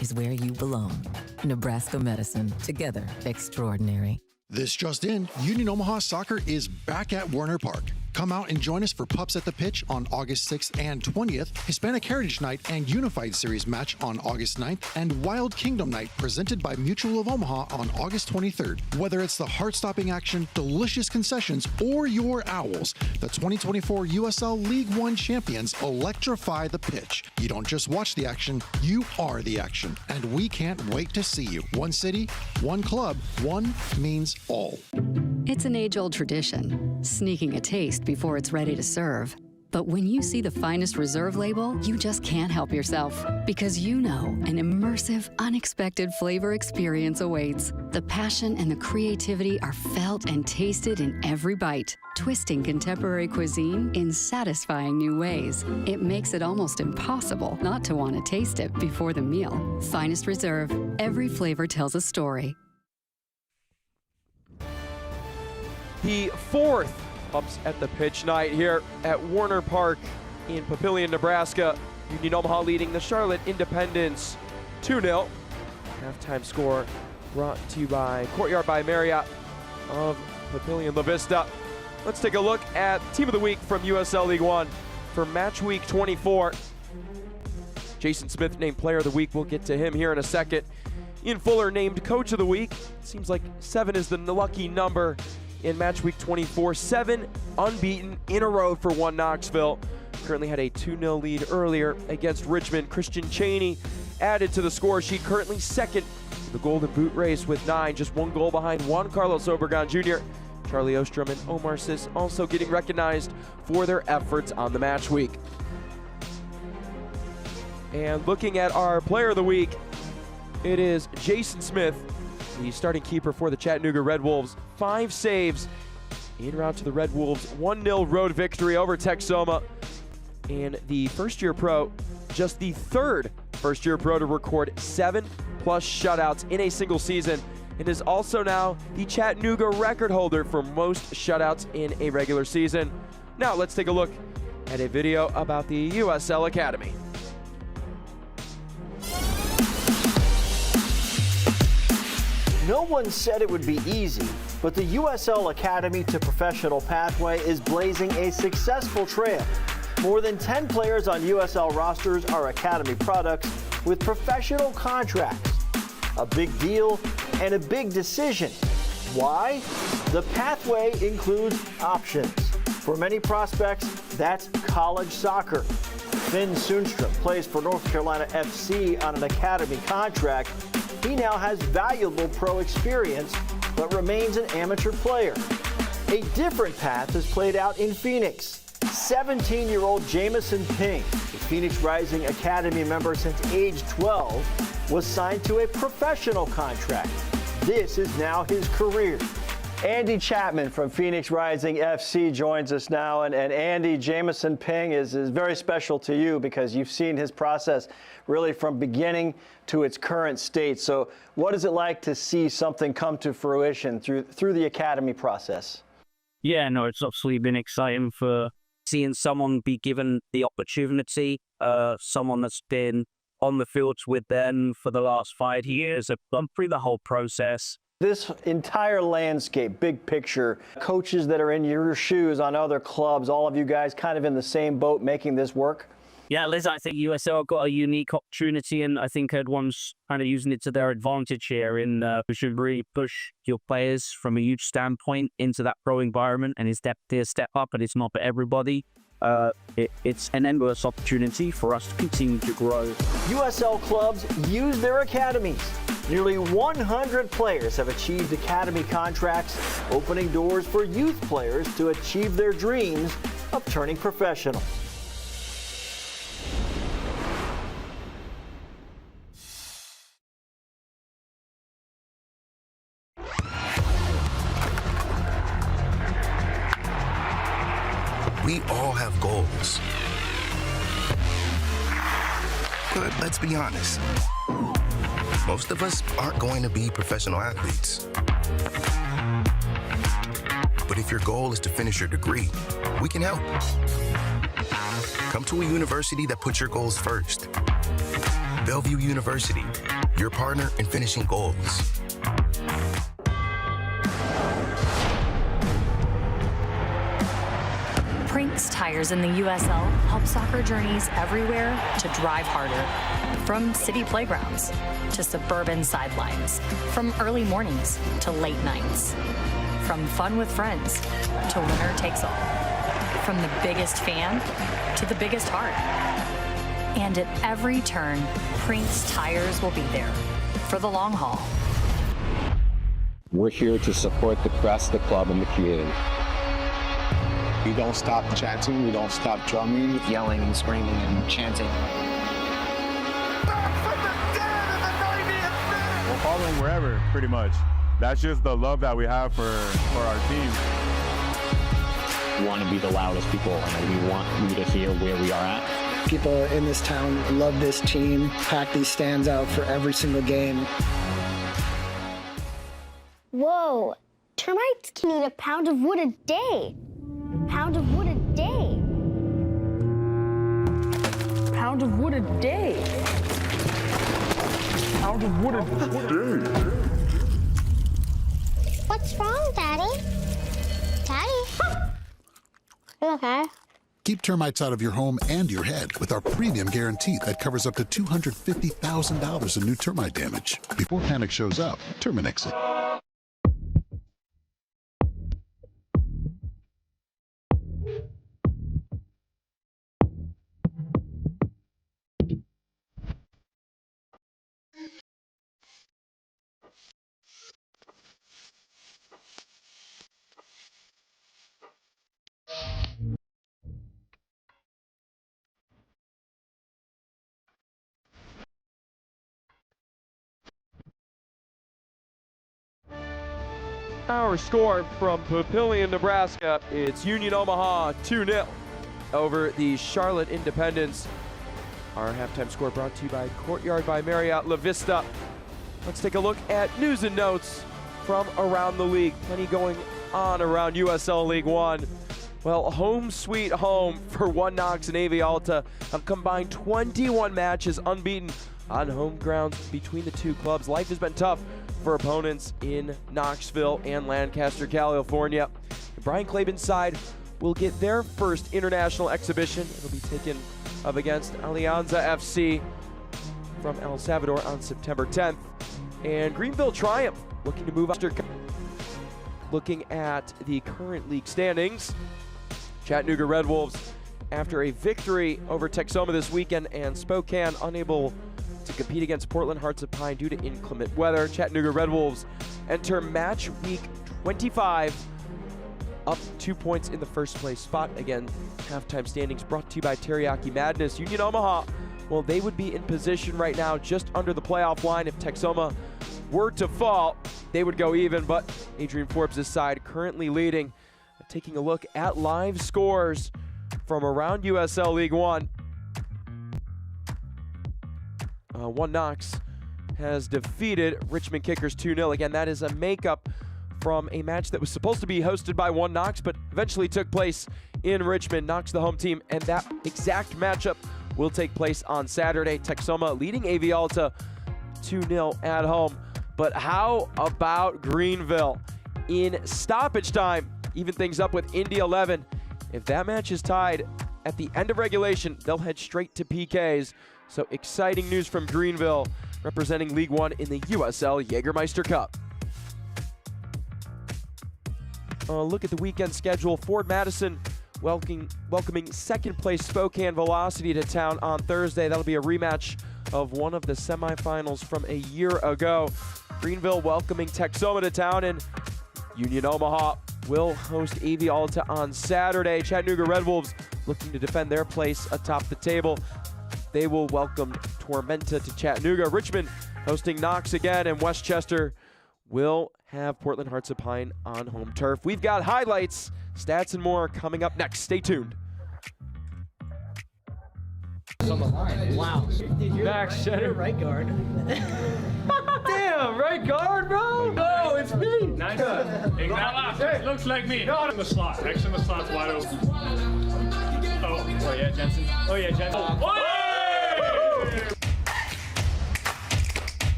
S5: is where you belong. Nebraska medicine, together extraordinary.
S8: This just in, Union Omaha Soccer is back at Werner Park. Come out and join us for Pups at the Pitch on August 6th and 20th, Hispanic Heritage Night and Unified Series match on August 9th, and Wild Kingdom Night presented by Mutual of Omaha on August 23rd. Whether it's the heart-stopping action, delicious concessions, or your Owls, the 2024 USL League One champions electrify the pitch. You don't just watch the action, you are the action. And we can't wait to see you. One city, one club, one means all.
S2: It's an age-old tradition, sneaking a taste before it's ready to serve. But when you see the finest reserve label, you just can't help yourself. Because you know an immersive, unexpected flavor experience awaits. The passion and the creativity are felt and tasted in every bite, twisting contemporary cuisine in satisfying new ways. It makes it almost impossible not to want to taste it before the meal. Finest Reserve. Every flavor tells a story.
S1: The fourth Pups at the Pitch night here at Warner Park in Papillion, Nebraska. Union Omaha leading the Charlotte Independents 2-0. Halftime score brought to you by Courtyard by Marriott of Papillion La Vista. Let's take a look at Team of the Week from USL League One for match week 24. Jason Smith named Player of the Week. We'll get to him here in a second. Ian Fuller named Coach of the Week. Seems like 7 is the lucky number in match week 24. 7 unbeaten in a row for One Knoxville. Currently had a 2-0 lead earlier against Richmond. Christian Cheney added to the score sheet, currently second in the Golden Boot race with 9, just 1 goal behind Juan Carlos Obregon Jr. Charlie Ostrom and Omar Sis also getting recognized for their efforts on the match week. And looking at our Player of the Week, it is Jason Smith, the starting keeper for the Chattanooga Red Wolves. 5 saves en route to the Red Wolves' 1-0 road victory over Texoma. And the first-year pro, just the third first-year pro to record 7+ shutouts in a single season, and is also now the Chattanooga record holder for most shutouts in a regular season. Now let's take a look at a video about the USL Academy.
S7: No one said it would be easy, but the USL Academy to professional pathway is blazing a successful trail. More than 10 players on USL rosters are Academy products with professional contracts. A big deal and a big decision. Why? The pathway includes options. For many prospects, that's college soccer. Finn Sundstrom plays for North Carolina FC on an Academy contract. He now has valuable pro experience, but remains an amateur player. A different path is played out in Phoenix. 17-year-old Jamison Ping, a Phoenix Rising Academy member since age 12, was signed to a professional contract. This is now his career. Andy Chapman from Phoenix Rising FC joins us now. And Andy, Jamison Ping is very special to you because you've seen his process really from beginning to its current state. So what is it like to see something come to fruition through the academy process?
S9: Yeah, no, it's absolutely been exciting for seeing someone be given the opportunity, someone that's been on the fields with them for the last 5 years. I've gone through the whole process.
S7: This entire landscape, big picture, coaches that are in your shoes on other clubs, all of you guys kind of in the same boat making this work?
S9: Yeah, Liz, I think USL got a unique opportunity, and I think everyone's kind of using it to their advantage here. We should really push your players from a youth standpoint into that pro environment, and it's definitely a step up, but it's not for everybody. It's an endless opportunity for us to continue to grow.
S7: USL clubs use their academies. Nearly 100 players have achieved academy contracts, opening doors for youth players to achieve their dreams of turning professional.
S10: We all have goals. But let's be honest, most of us aren't going to be professional athletes. But if your goal is to finish your degree, we can help. Come to a university that puts your goals first. Bellevue University, your partner in finishing goals.
S11: Prinks Tires in the USL help soccer journeys everywhere to drive harder. From city playgrounds to suburban sidelines. From early mornings to late nights. From fun with friends to winner takes all. From the biggest fan to the biggest heart. And at every turn, Prinks Tires will be there for the long haul.
S12: We're here to support the best the club and the community. We don't stop chanting, we don't stop drumming,
S6: Yelling and screaming and chanting.
S13: We'll follow them wherever, pretty much. That's just the love that we have for our team.
S12: We want to be the loudest people, and we want you to hear where we are at.
S14: People in this town love this team, pack these stands out for every single game.
S15: Whoa, termites can eat a pound of wood a day. Pound of wood a day.
S16: Pound of wood a day. Pound of wood a day.
S15: What's wrong, Daddy? Daddy? You okay?
S8: Keep termites out of your home and your head with our premium guarantee that covers up to $250,000 in new termite damage. Before panic shows up, Terminix it.
S1: Our score from Papillion, Nebraska. It's Union Omaha 2-0 over the Charlotte Independents. Our halftime score brought to you by Courtyard by Marriott La Vista. Let's take a look at news and notes from around the league. Plenty going on around USL League One. Well, home sweet home for One Knox and AV Alta. A combined 21 matches unbeaten on home grounds between the two clubs. Life has been tough for opponents in Knoxville and Lancaster, California. The Brian Claiborne's side will get their first international exhibition. It'll be taken up against Alianza FC from El Salvador on September 10th. And Greenville Triumph looking to move after. Looking at the current league standings, Chattanooga Red Wolves, after a victory over Texoma this weekend, and Spokane unable to compete against Portland Hearts of Pine due to inclement weather. Chattanooga Red Wolves enter match week 25 up 2 points in the first place spot. Again, halftime standings brought to you by Teriyaki Madness. Union Omaha, well, they would be in position right now just under the playoff line. If Texoma were to fall, they would go even, but Adrian Forbes' side currently leading. Taking a look at live scores from around USL League One. One Knox has defeated Richmond Kickers 2-0. Again, that is a makeup from a match that was supposed to be hosted by One Knox, but eventually took place in Richmond. Knox the home team, and that exact matchup will take place on Saturday. Texoma leading AV Alta 2-0 at home. But how about Greenville? In stoppage time, even things up with Indy 11. If that match is tied at the end of regulation, they'll head straight to PKs. So exciting news from Greenville, representing League One in the USL Jägermeister Cup. Look at the weekend schedule. Ford Madison welcoming second place Spokane Velocity to town on Thursday. That'll be a rematch of one of the semifinals from a year ago. Greenville welcoming Texoma to town, and Union Omaha will host AV Alta on Saturday. Chattanooga Red Wolves looking to defend their place atop the table. They will welcome Tormenta to Chattanooga. Richmond hosting Knox again, and Westchester will have Portland Hearts of Pine on home turf. We've got highlights, stats, and more coming up next. Stay tuned.
S16: On the line. Wow.
S17: Back center.
S16: Right guard.
S17: Damn, right guard, bro. Oh, it's me.
S18: Nice. Hey, looks like me. Not in the slot. X in the slot's wide open. Oh yeah, Jensen. Oh yeah, Jensen. Oh.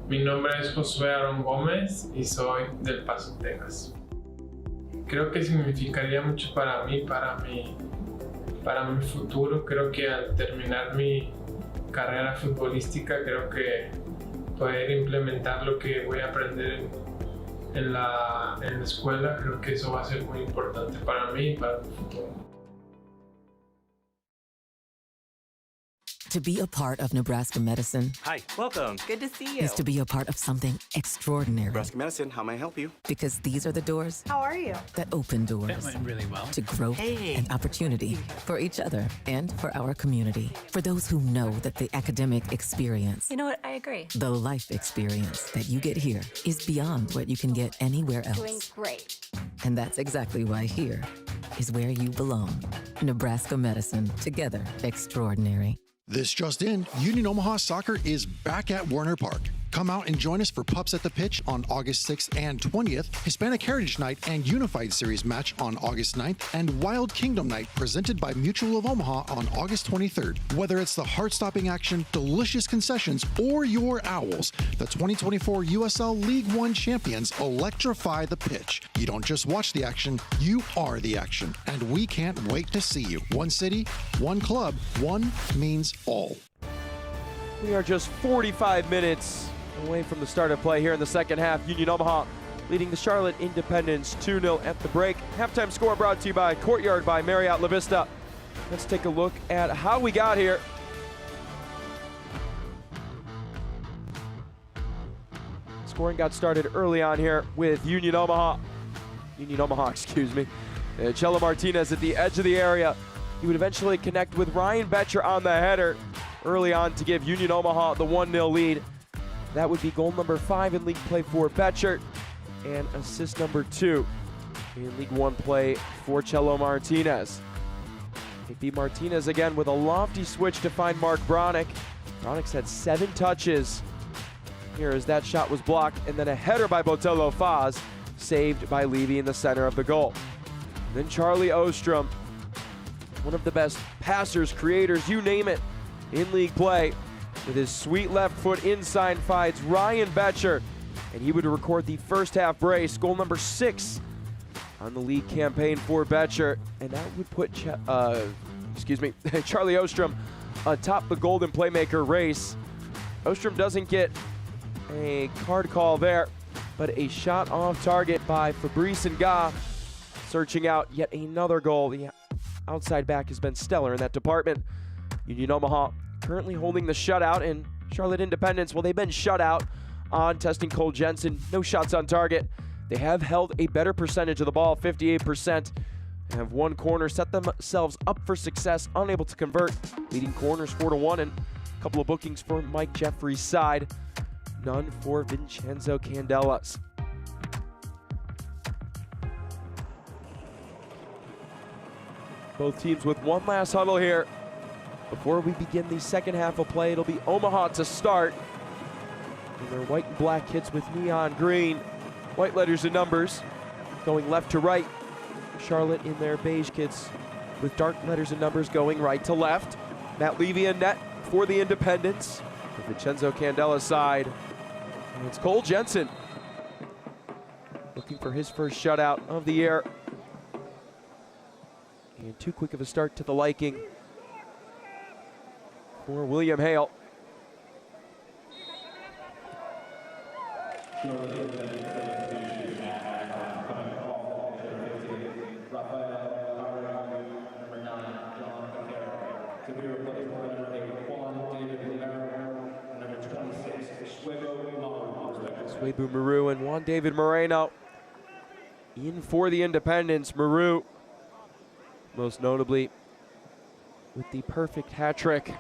S19: Mi nombre es Josué Aaron Gómez y soy del Paso, Texas. Creo que significaría mucho para mí, para mi futuro. Creo que al terminar mi carrera futbolística, creo que poder implementar lo que voy a aprender en la escuela, creo que eso va a ser muy importante para mí y para mi futuro.
S5: To be a part of Nebraska medicine
S20: Hi, welcome. Good to see you.
S5: is to be a part of something extraordinary.
S20: Nebraska Medicine, how may I help you?
S5: Because these are the doors
S21: How are you?
S5: that open doors
S20: That went really well.
S5: to growth
S20: Hey.
S5: and opportunity for each other and for our community. For those who know that the academic experience,
S11: You know what? I agree.
S5: the life experience that you get here is beyond what you can get anywhere
S15: Doing
S5: else.
S15: great.
S5: And that's exactly why here is where you belong. Nebraska medicine, together extraordinary.
S8: This just in, Union Omaha Soccer is back at Werner Park. Come out and join us for Pups at the Pitch on August 6th and 20th, Hispanic Heritage Night and Unified Series match on August 9th, and Wild Kingdom Night presented by Mutual of Omaha on August 23rd. Whether it's the heart-stopping action, delicious concessions, or your Owls, the 2024 USL League One champions electrify the pitch. You don't just watch the action, you are the action. And we can't wait to see you. One city, one club, one means all.
S1: We are just 45 minutes away from the start of play here in the second half. Union Omaha leading the Charlotte Independence 2-0 at the break. Halftime score brought to you by Courtyard by Marriott La Vista. Let's take a look at how we got here. Scoring got started early on here with Union Omaha, excuse me. Cello Martinez at the edge of the area. He would eventually connect with Ryan Betcher on the header early on to give Union Omaha the 1-0 lead. That would be goal number 5 in league play for Betcher and assist number 2 in League One play for Cello Martinez. They beat Martinez again with a lofty switch to find Mark Bronick. Bronick's had 7 touches here as that shot was blocked, and then a header by Botello Faz, saved by Levy in the center of the goal. Then Charlie Ostrom, one of the best passers, creators, you name it, in league play, with his sweet left foot inside finds Ryan Betcher, and he would record the first half brace, goal number 6 on the league campaign for Betcher, and that would put Charlie Ostrom atop the Golden Playmaker race. Ostrom doesn't get a card call there, but a shot off target by Fabrice Nga, searching out yet another goal. The outside back has been stellar in that department. Union Omaha currently holding the shutout, and Charlotte Independence, well, they've been shut out on testing Cole Jensen. No shots on target. They have held a better percentage of the ball, 58%, and have one corner, set themselves up for success, unable to convert, leading corners 4-1, and a couple of bookings for Mike Jeffrey's side. None for Vincenzo Candelas. Both teams with one last huddle here. Before we begin the second half of play, it'll be Omaha to start. In their white and black kits with neon green, white letters and numbers, going left to right. Charlotte in their beige kits with dark letters and numbers going right to left. Matt Levy in net for the Independents. The Vincenzo Candela side. And it's Cole Jensen looking for his first shutout of the year. And too quick of a start to the liking for William Hale. Swebu Maru and Juan David Moreno in for the Independents. Maru, most notably with the perfect hat trick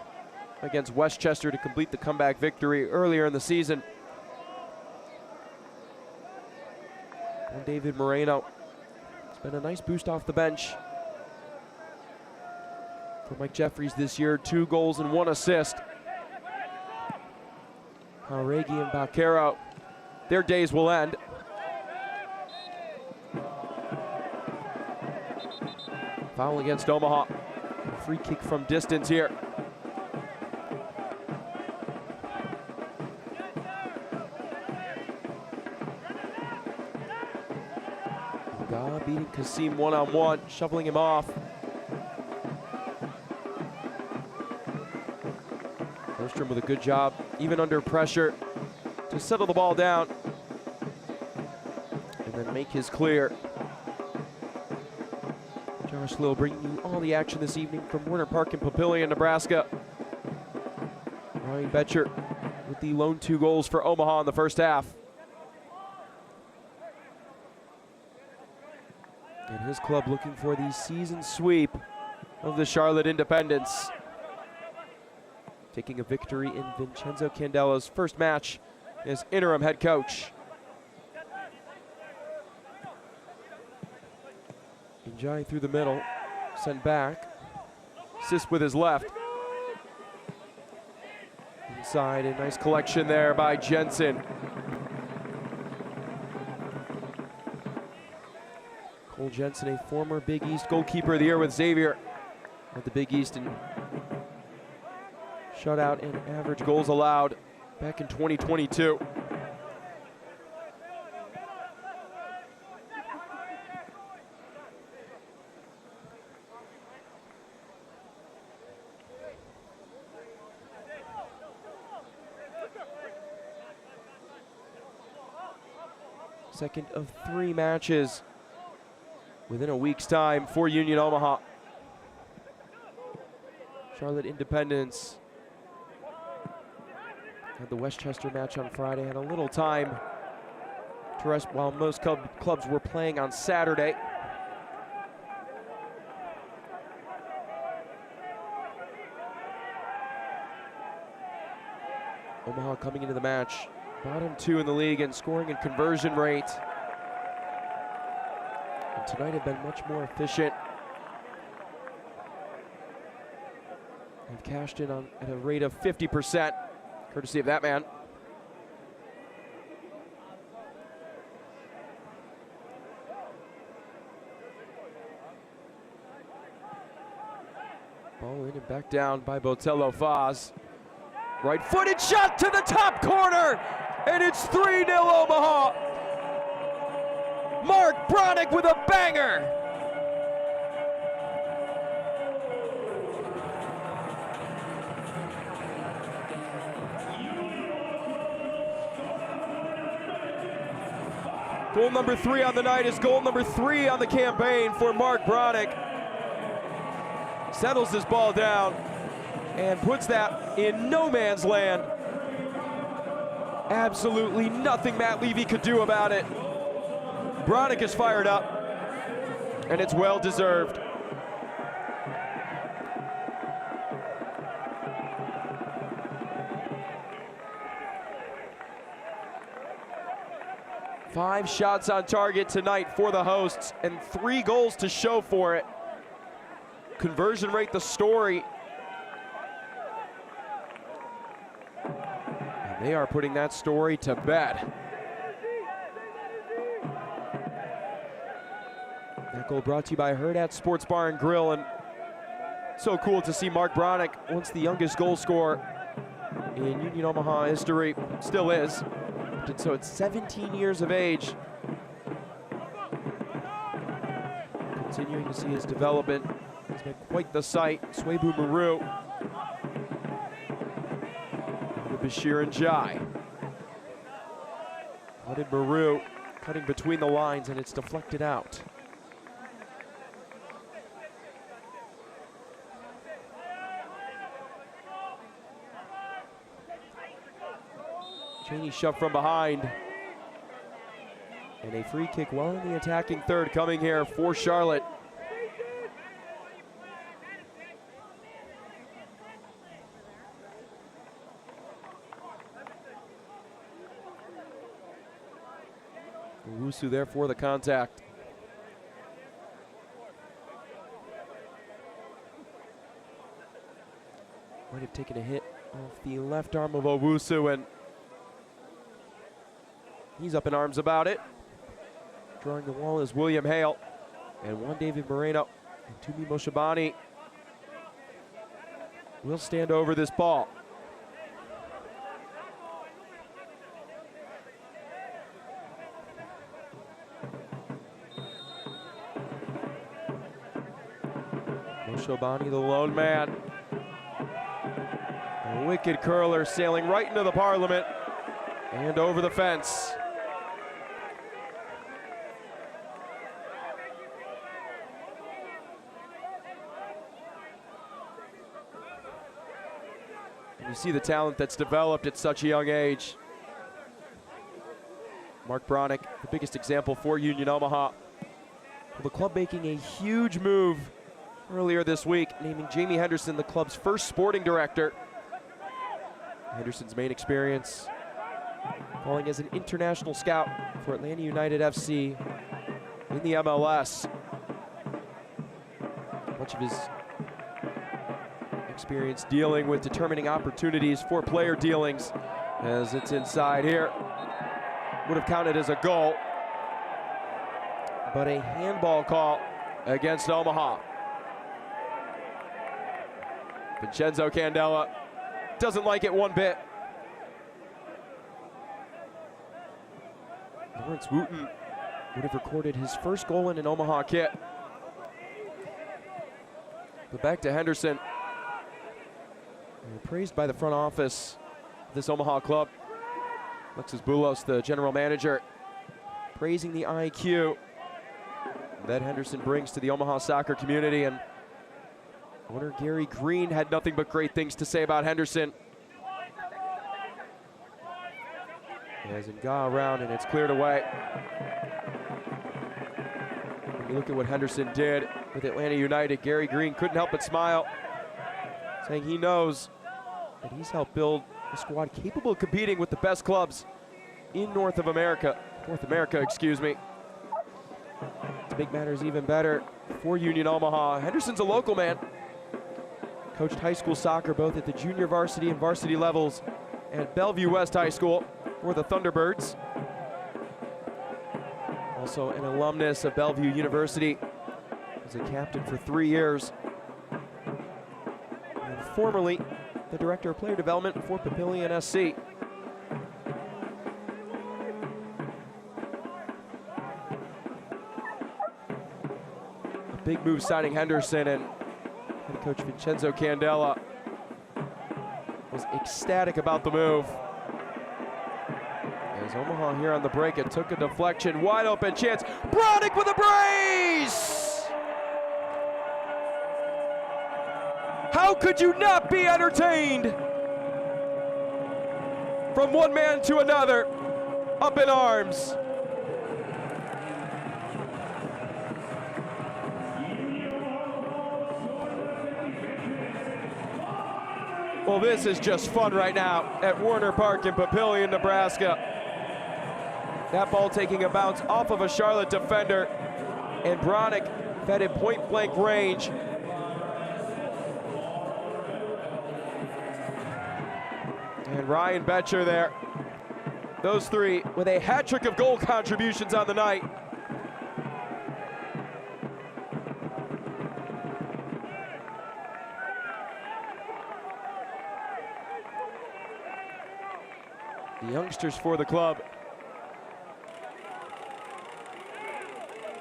S1: against Westchester to complete the comeback victory earlier in the season. Juan David Moreno, it's been a nice boost off the bench for Mike Jeffries this year. 2 goals and 1 assist. Hauregi and Baquero, their days will end. Foul against Omaha. Free kick from distance here. Ga beating Kasim one-on-one, shoveling him off. Ostrom with a good job, even under pressure, to settle the ball down. then make his clear. Josh Lill bringing you all the action this evening from Warner Park in Papillion, Nebraska. Ryan Betcher with the lone 2 goals for Omaha in the first half. And his club looking for the season sweep of the Charlotte Independents. Taking a victory in Vincenzo Candella's first match as interim head coach. Njai through the middle, sent back. Assist with his left. Inside, a nice collection there by Jensen. Cole Jensen, a former Big East goalkeeper of the year with Xavier at the Big East, and shutout and average goals allowed back in 2022. Second of 3 matches within a week's time for Union Omaha. Charlotte Independents had the Westchester match on Friday, had a little time to rest while most clubs were playing on Saturday. Omaha coming into the match, bottom 2 in the league in scoring and conversion rate. And tonight have been much more efficient. They've cashed in at a rate of 50%, courtesy of that man. Ball in and back down by Botello Foz. Right-footed shot to the top corner, and it's 3-0 Omaha. Mark Bronick with a banger. Goal number 3 on the night is goal number 3 on the campaign for Mark Bronick. Settles this ball down and puts that in no man's land. Absolutely nothing Matt Levy could do about it. Bronick is fired up, and it's well deserved. Five shots on target tonight for the hosts and 3 goals to show for it. Conversion rate the story. And they are putting that story to bed. That goal brought to you by Hurrdat Sports Bar and Grill, and so cool to see Mark Bronick, once the youngest goal scorer in Union Omaha history, still is. And so at 17 years of age, continuing to see his development. He's been quite the sight. Swebu Maru, Bashir and Jai. What did Maru cutting between the lines, and it's deflected out. Cheney shoved from behind. And a free kick well in the attacking third coming here for Charlotte. Owusu there for the contact. Might have taken a hit off the left arm of Owusu, and he's up in arms about it. Drawing the wall is William Hale and Juan David Moreno. And Tumi Moshabani will stand over this ball. Moshabani, the lone man. A wicked curler sailing right into the Parliament and over the fence. And you see the talent that's developed at such a young age. Mark Bronick, the biggest example for Union Omaha. Well, the club making a huge move earlier this week, naming Jamie Henderson the club's first sporting director. Henderson's main experience calling as an international scout for Atlanta United FC in the MLS. Much of his experience dealing with determining opportunities for player dealings, as it's inside here. Would have counted as a goal, but a handball call against Omaha. Vincenzo Candela doesn't like it one bit. Lawrence Wooten would have recorded his first goal in an Omaha kit. But back to Henderson. Praised by the front office of this Omaha club. Alexis Boulos, the general manager, praising the IQ that Henderson brings to the Omaha soccer community. And owner Gary Green had nothing but great things to say about Henderson. As Nga around and it's cleared away. When you look at what Henderson did with Atlanta United, Gary Green couldn't help but smile, saying he knows that he's helped build a squad capable of competing with the best clubs in North America, excuse me. To make matters even better for Union Omaha, Henderson's a local man. Coached high school soccer both at the junior varsity and varsity levels at Bellevue West High School for the Thunderbirds. Also an alumnus of Bellevue University. Was a captain for 3 years. And formerly the director of player development for Papillion SC. A big move signing Henderson, and head coach Vincenzo Candela was ecstatic about the move. As Omaha here on the break, it took a deflection, wide open chance. Bronick with a brace! How could you not be entertained? From one man to another, up in arms. Well, this is just fun right now at Warner Park in Papillion, Nebraska. That ball taking a bounce off of a Charlotte defender, and Bronick fed it point blank range. And Ryan Betcher there. Those three with a hat trick of goal contributions on the night. The youngsters for the club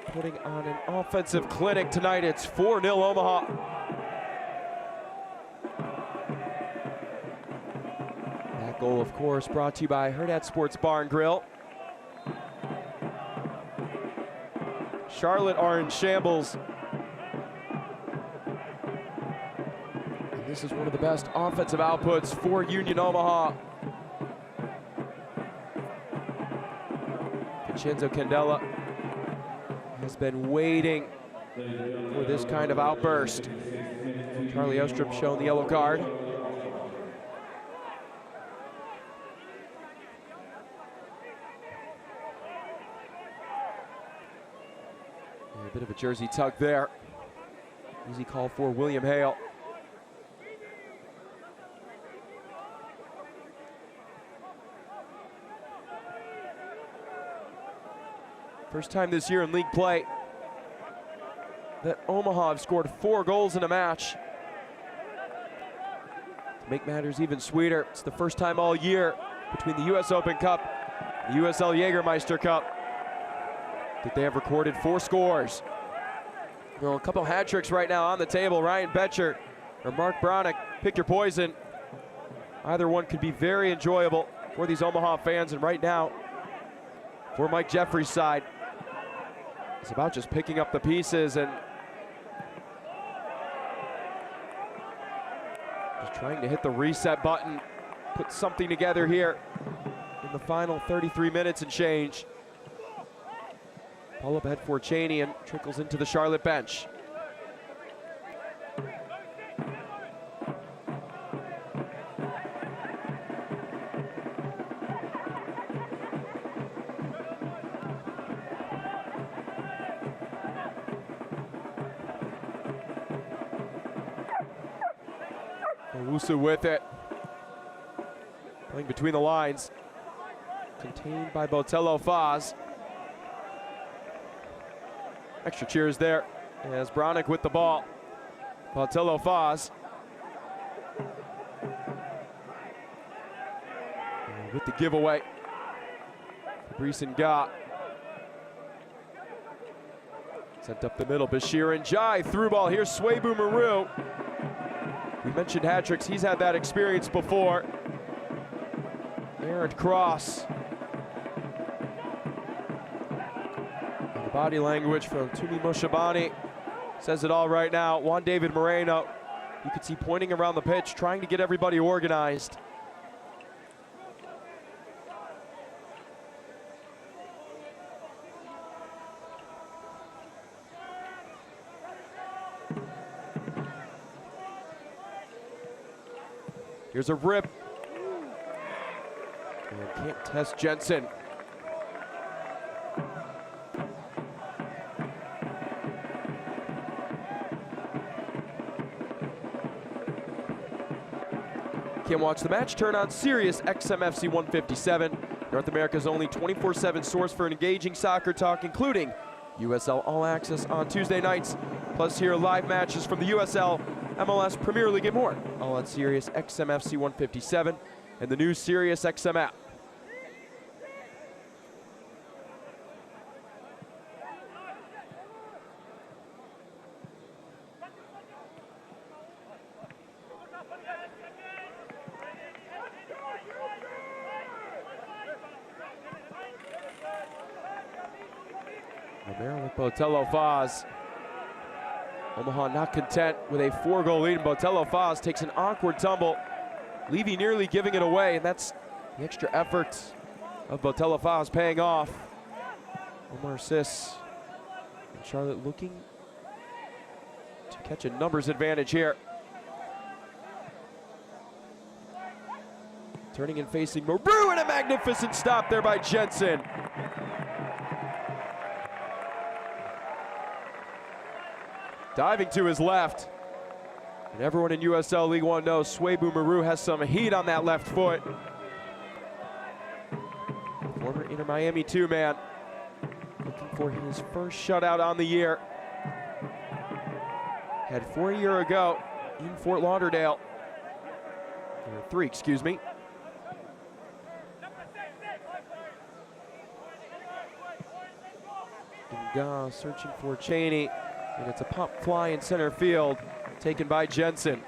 S1: putting on an offensive clinic tonight. It's 4-0 Omaha. That goal, of course, brought to you by Hurrdat Sports Bar and Grill. Charlotte are in shambles. And this is one of the best offensive outputs for Union Omaha. Vincenzo Candela has been waiting for this kind of outburst. Charlie Ostrup shown the yellow card. And a bit of a jersey tug there. Easy call for William Hale. First time this year in league play that Omaha have scored 4 goals in a match. To make matters even sweeter, it's the first time all year between the US Open Cup and the USL Jägermeister Cup that they have recorded 4 scores. Well, a couple hat tricks right now on the table. Ryan Betcher or Mark Bronick, pick your poison. Either one could be very enjoyable for these Omaha fans, and right now, for Mike Jeffrey's side, it's about just picking up the pieces and just trying to hit the reset button, put something together here in the final 33 minutes and change. Pull up ahead for Cheney and trickles into the Charlotte bench. Owusu with it. Playing between the lines. Contained by Botello Foz. Extra cheers there as Bronick with the ball. Botello Foz. And with the giveaway. Fabrice Nga. Sent up the middle. Bashir and Jai through ball. Here's Swebu Maru. We mentioned hat tricks. He's had that experience before. Aaron Cross. And the body language from Tumi Moshabani says it all right now. Juan David Moreno, you can see pointing around the pitch, trying to get everybody organized. Here's a rip. And can't test Jensen. Can't watch the match? Turn on Sirius XM-FC 157, North America's only 24/7 source for engaging soccer talk, including USL All Access on Tuesday nights, plus hear live matches from the USL, MLS, Premier League, and more, all on Sirius XM-FC 157 and the new Sirius XM app. Romero with Botello Foz. Omaha not content with a 4-goal lead, and Botello Foz takes an awkward tumble. Levy nearly giving it away, and that's the extra effort of Botello Foz paying off. Omar Sis and Charlotte looking to catch a numbers advantage here. Turning and facing Maru, and a magnificent stop there by Jensen. Diving to his left. And everyone in USL League One knows Swebu Maru has some heat on that left foot. Former Inter Miami 2 man. Looking for his first shutout on the year. Had 4 a year ago in Fort Lauderdale. Or 3, excuse me. Nga searching for Cheney. And it's a pop fly in center field, taken by Jensen.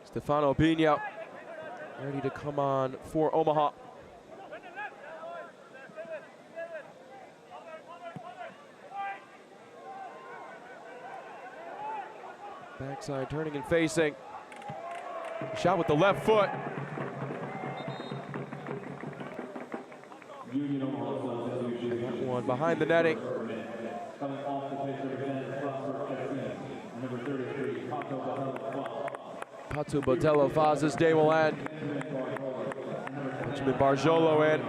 S1: Stefano Pino ready to come on for Omaha. Backside turning and facing. Shot with the left foot. That one behind the netting. Patu Botello Foz's day will end. Benjamin Barjolo in,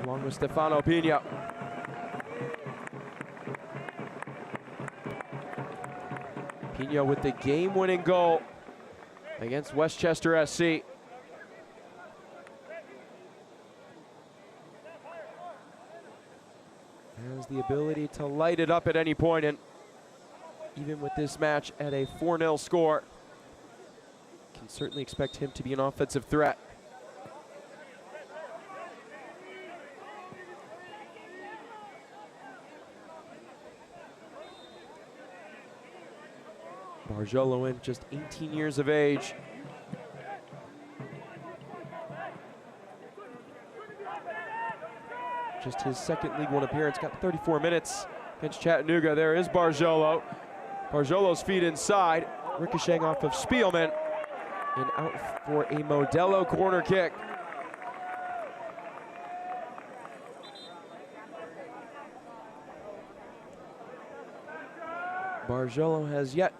S1: along with Stefano Pino. Pino with the game-winning goal against Westchester SC. Has the ability to light it up at any point, and even with this match at a 4-0 score, can certainly expect him to be an offensive threat. Barjolo in, just 18 years of age. Just his second League One appearance, got 34 minutes against Chattanooga. There is Barjolo. Barjolo's feet inside, ricocheting off of Spielman, and out for a Modelo corner kick. Barjolo has yet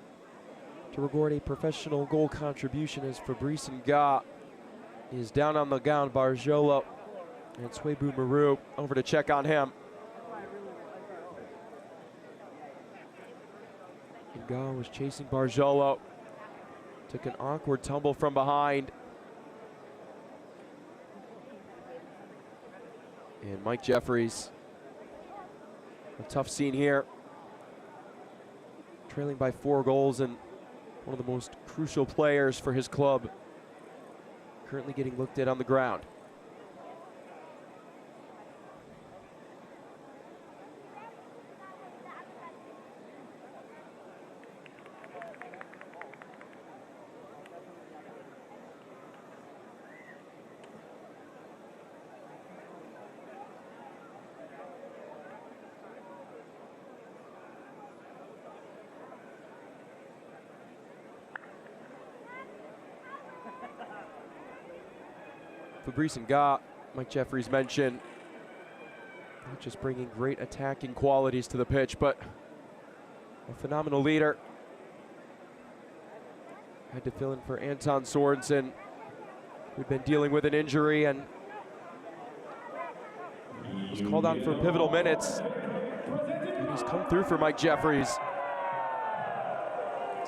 S1: to record a professional goal contribution as Fabrice Nga is down on the ground. Barjolo and Swebu Maru over to check on him. Nga was chasing Barjolo, took an awkward tumble from behind. And Mike Jeffries, a tough scene here. Trailing by 4 goals and one of the most crucial players for his club. Currently getting looked at on the ground. Fabrice Nga, Mike Jeffries mentioned, not just bringing great attacking qualities to the pitch, but a phenomenal leader. Had to fill in for Anton Sorensen, who'd been dealing with an injury and was called on for pivotal minutes. And he's come through for Mike Jeffries.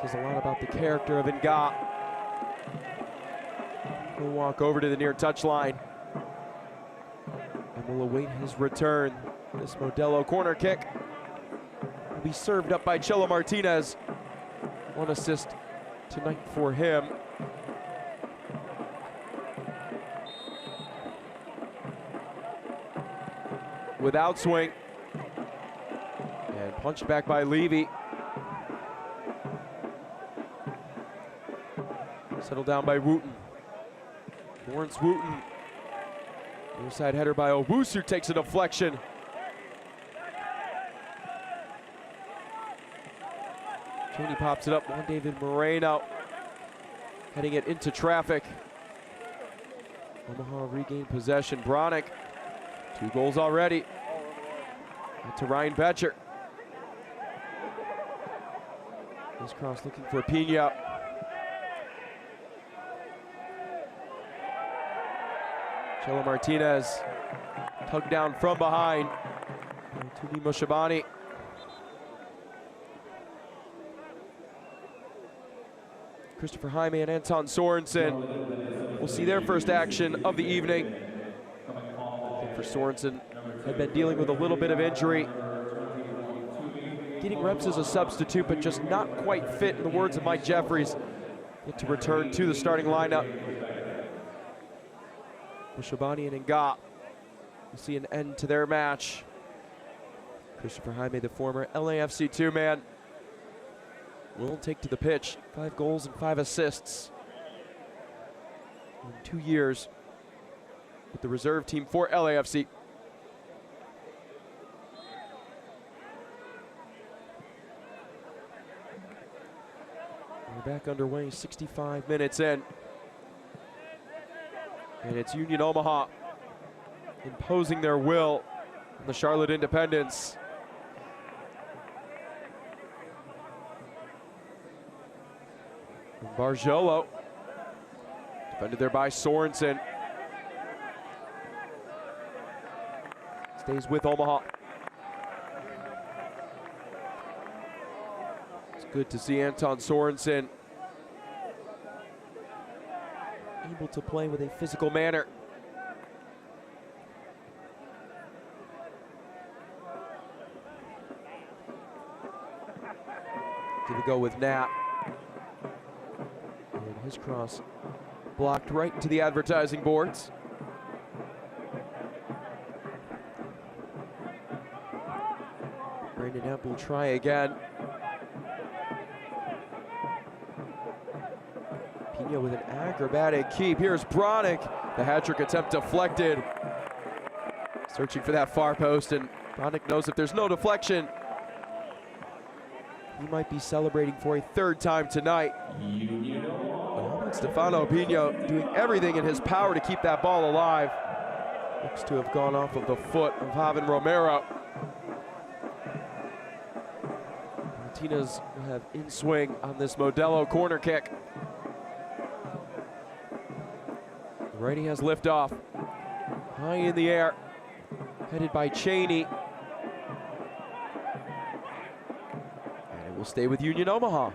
S1: Says a lot about the character of Nga. He'll walk over to the near touchline and will await his return. This Modelo corner kick will be served up by Chelo Martinez. 1 assist tonight for him. Without swing. And punched back by Levy. Settled down by Wooten. Lawrence Wooten. Near side header by Owusu takes a deflection. Cheney pops it up. Juan David Moreno heading it into traffic. Omaha regained possession. Bronick, 2 goals already. And to Ryan Betcher. This cross looking for Pina. Chelo Martinez tugged down from behind. Tumi Moshabani. Christopher Jaime and Anton Sorensen will see their first action of the evening. For Sorensen, had been dealing with a little bit of injury. Getting reps as a substitute, but just not quite fit, in the words of Mike Jeffries. Yet to return to the starting lineup. Moshabani and Nga will see an end to their match. Christopher Jaime, the former LAFC 2 man, will take to the pitch. 5 goals and 5 assists in 2 years with the reserve team for LAFC. We're back underway, 65 minutes in. And it's Union Omaha imposing their will on the Charlotte Independents. And Barjolo, defended there by Sorensen. Stays with Omaha. It's good to see Anton Sorensen able to play with a physical manner. Give a go with Knapp. And his cross blocked right into the advertising boards. Brandon Knapp will try again. Pino with an acrobatic keep. Here's Bronick. The hat-trick attempt deflected. Searching for that far post, and Bronick knows if there's no deflection, he might be celebrating for a third time tonight. Stefano Pino doing everything in his power to keep that ball alive. Looks to have gone off of the foot of Javan Romero. Martinez will have in swing on this Modelo corner kick. The righty has liftoff. High in the air, headed by Cheney. And it will stay with Union Omaha.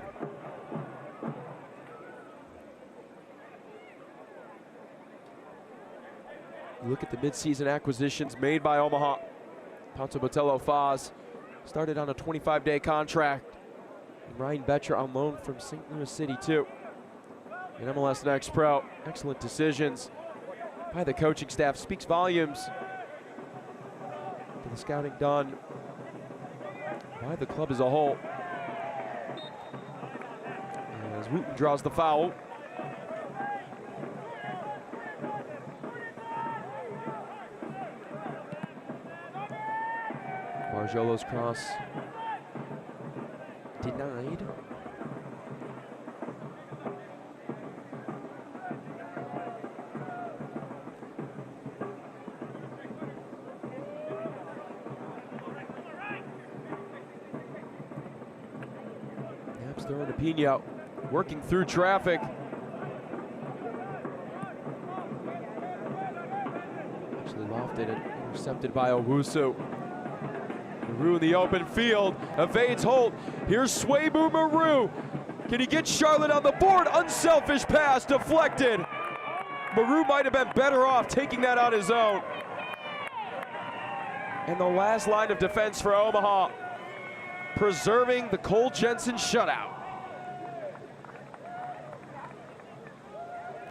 S1: Look at the midseason acquisitions made by Omaha. Ponce Botello Foz started on a 25-day contract. And Ryan Betcher on loan from St. Louis City too. And MLS Next Pro, excellent decisions by the coaching staff. Speaks volumes to the scouting done by the club as a whole. As Wooten draws the foul. Barjolo's cross denied. Naps throwing to Pino, working through traffic. Actually lofted and intercepted by Owusu. Maru in the open field, evades Holt. Here's Swabu Maru. Can he get Charlotte on the board? Unselfish pass, deflected. Maru might have been better off taking that on his own. And the last line of defense for Omaha, preserving the Cole Jensen shutout.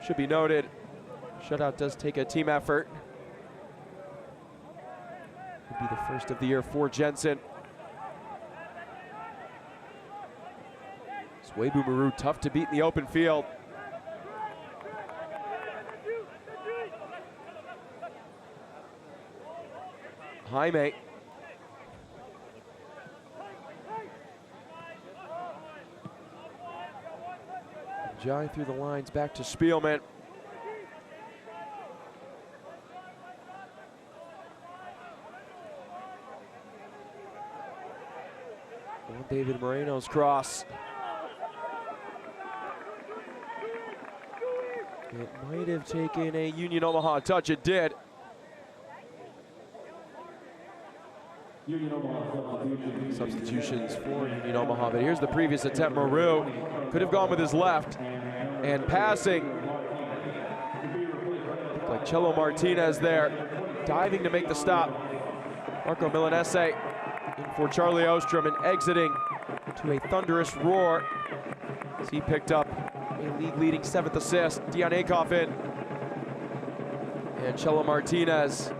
S1: Should be noted, shutout does take a team effort. Be the first of the year for Jensen. Swabu Maru tough to beat in the open field. Jaime. Jai through the lines, back to Spielman. David Moreno's cross. It might have taken a Union Omaha touch, it did. Substitutions for Union Omaha, but here's the previous attempt. Maru could have gone with his left, and passing. Looked like Chelo Martinez there, diving to make the stop. Marco Milanese in for Charlie Ostrom and exiting to a thunderous roar as he picked up a league-leading 7th assist. Dion Akoff in. And Chelo Martinez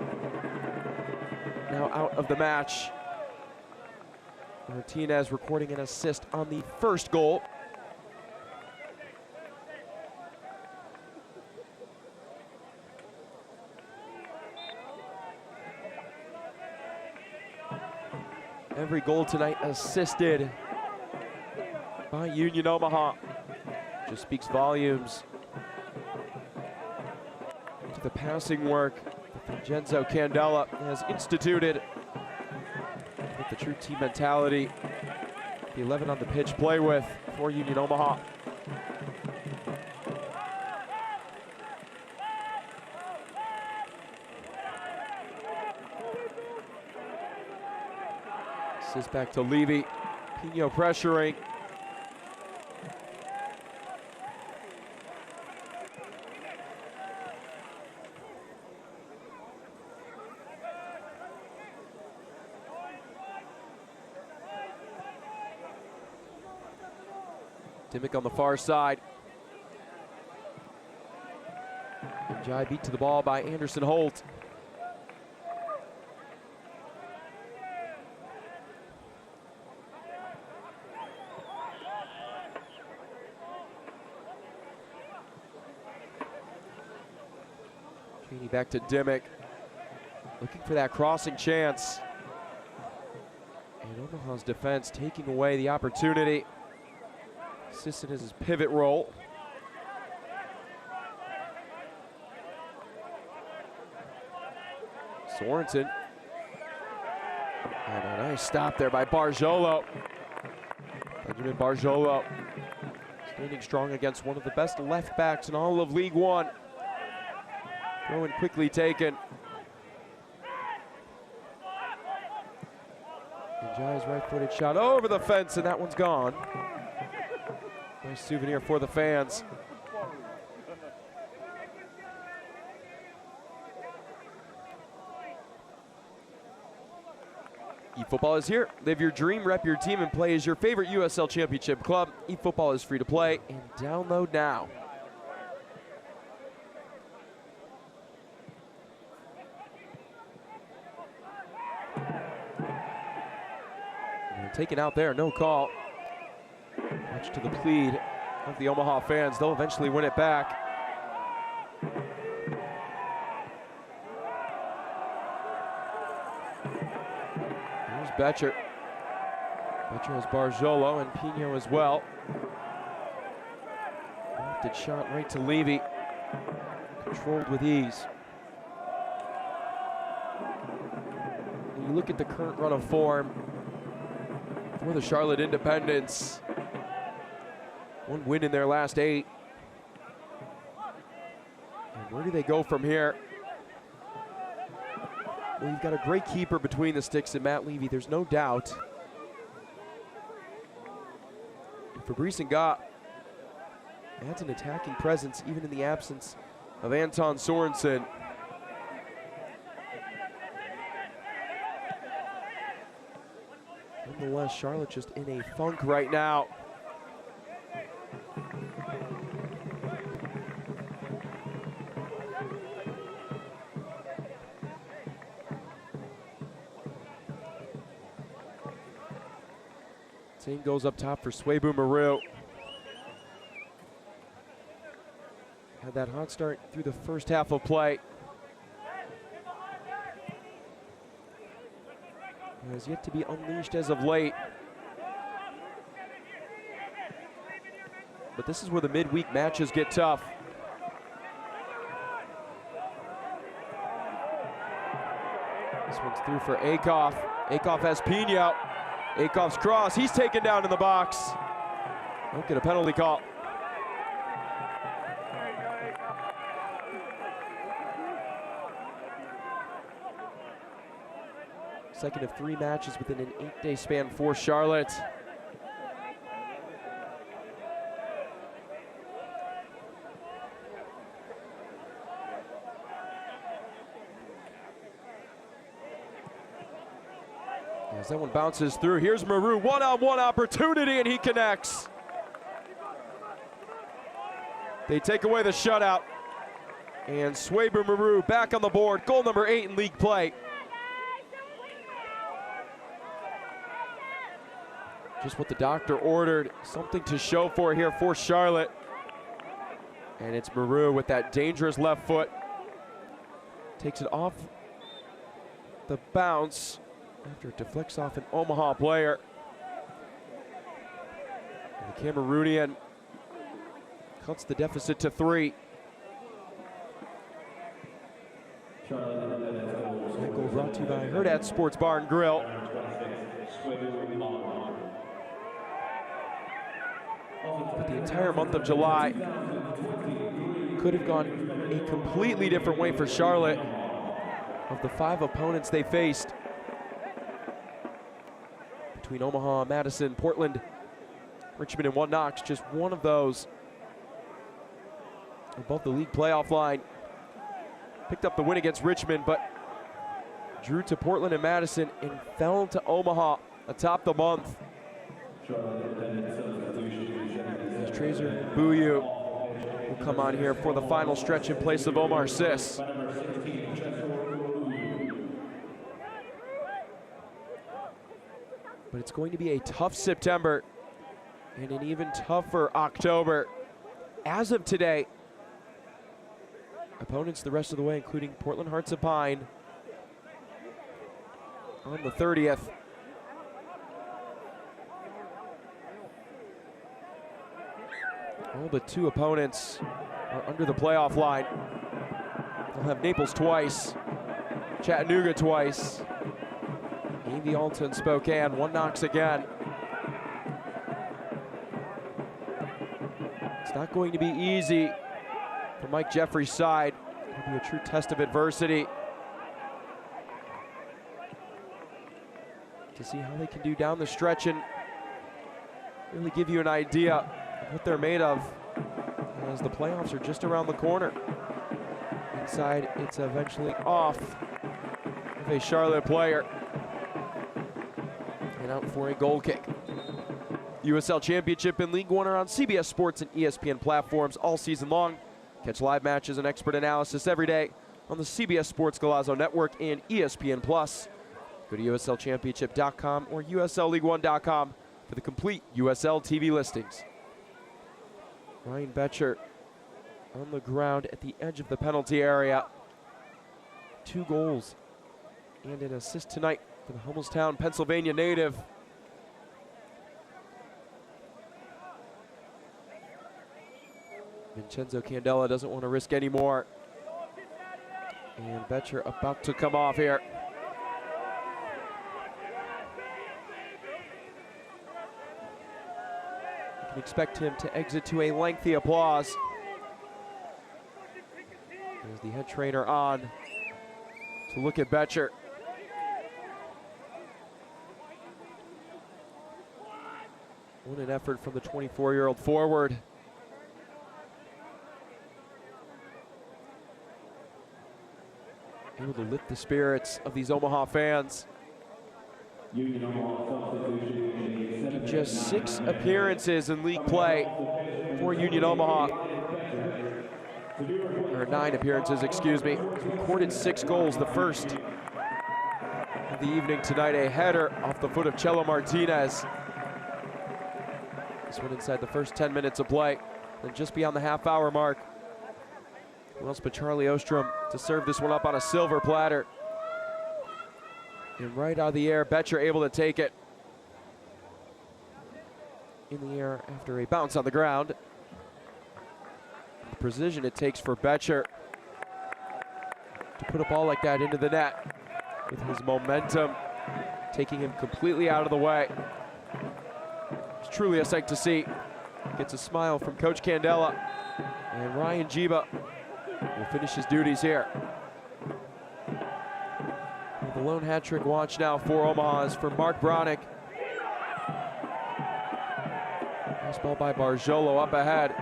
S1: now out of the match. Martinez recording an assist on the first goal. Every goal tonight assisted by Union Omaha. Just speaks volumes to the passing work that Vincenzo Candela has instituted with the true team mentality. The 11 on the pitch play with for Union Omaha. Assist back to Levy. Pino pressuring. Dimmick on the far side. And Jai beat to the ball by Anderson Holt. Chaney back to Dimmick. Looking for that crossing chance. And Omaha's defense taking away the opportunity. Sisson has his pivot roll. Sorensen. And a nice stop there by Barjolo. Benjamin Barjolo standing strong against one of the best left backs in all of League One. Throw in quickly taken. Njai's right-footed shot over the fence, and that one's gone. Nice souvenir for the fans. eFootball is here. Live your dream, rep your team, and play as your favorite USL Championship club. eFootball is free to play and download now. Taken out there, no call. Much to the plead of the Omaha fans. They'll eventually win it back. Here's Betcher. Betcher has Barjolo and Pino as well. Lofted shot right to Levy. Controlled with ease. When you look at the current run of form for the Charlotte Independents, one win in their last 8. And where do they go from here? Well, you've got a great keeper between the sticks in Matt Levy, there's no doubt. And Fabrice Nga adds an attacking presence even in the absence of Anton Sorensen. Nonetheless, Charlotte just in a funk right now. Same goes up top for Swebu Maru. Had that hot start through the first half of play. Has yet to be unleashed as of late. But this is where the midweek matches get tough. This one's through for Akoff. Akoff has Pino. Akoff's cross, he's taken down in the box. Don't get a penalty call. Second of 3 matches within an 8-day span for Charlotte. As that one bounces through, here's Maru, one-on-one opportunity, and he connects. They take away the shutout. And Swebu Maru back on the board, goal number 8 in league play. Just what the doctor ordered, something to show for here for Charlotte. And it's Maru with that dangerous left foot. Takes it off the bounce after it deflects off an Omaha player. And the Cameroonian cuts the deficit to 3. That goal brought to you by Hurrdat Sports Bar and Grill. But the entire month of July could have gone a completely different way for Charlotte. Of the 5 opponents they faced between Omaha, Madison, Portland, Richmond, and One Knox, just one of those above the league playoff line. Picked up the win against Richmond, but drew to Portland and Madison and fell to Omaha atop the month. Trazer Buyu will come on here for the final stretch in place of Omar Sis. But it's going to be a tough September and an even tougher October. As of today, opponents the rest of the way, including Portland Hearts of Pine on the 30th. All but 2 opponents are under the playoff line. They'll have Naples twice, Chattanooga twice, A.V. Alta and Spokane, 1 Knox again. It's not going to be easy for Mike Jeffrey's side. It'll be a true test of adversity to see how they can do down the stretch and really give you an idea of what they're made of, as the playoffs are just around the corner. Inside, it's eventually off of a Charlotte player and out for a goal kick. USL Championship and League One are on CBS Sports and ESPN platforms all season long. Catch live matches and expert analysis every day on the CBS Sports Golazo Network and ESPN+. Go to USLChampionship.com or USLLeague1.com for the complete USL TV listings. Ryan Betcher on the ground at the edge of the penalty area. 2 goals and an assist tonight for the Hummelstown, Pennsylvania native. Vincenzo Candela doesn't want to risk any more. And Betcher about to come off here. You can expect him to exit to a lengthy applause. There's the head trainer on to look at Betcher. What an effort from the 24-year-old forward. Able to lift the spirits of these Omaha fans. Just 6 appearances in league play for Union Omaha. Or 9 appearances, excuse me. Recorded 6 goals, the first of the evening tonight. A header off the foot of Chelo Martinez. This one inside the first 10 minutes of play. And just beyond the half-hour mark, who else but Charlie Ostrom to serve this one up on a silver platter. And right out of the air, Betcher able to take it. In the air after a bounce on the ground. The precision it takes for Betcher to put a ball like that into the net, with his momentum taking him completely out of the way. It's truly a sight to see. Gets a smile from Coach Candela. And Ryan Jiba will finish his duties here. Well, the lone hat trick watch now for Omaha is for Mark Bronick. Nice ball by Barjolo up ahead.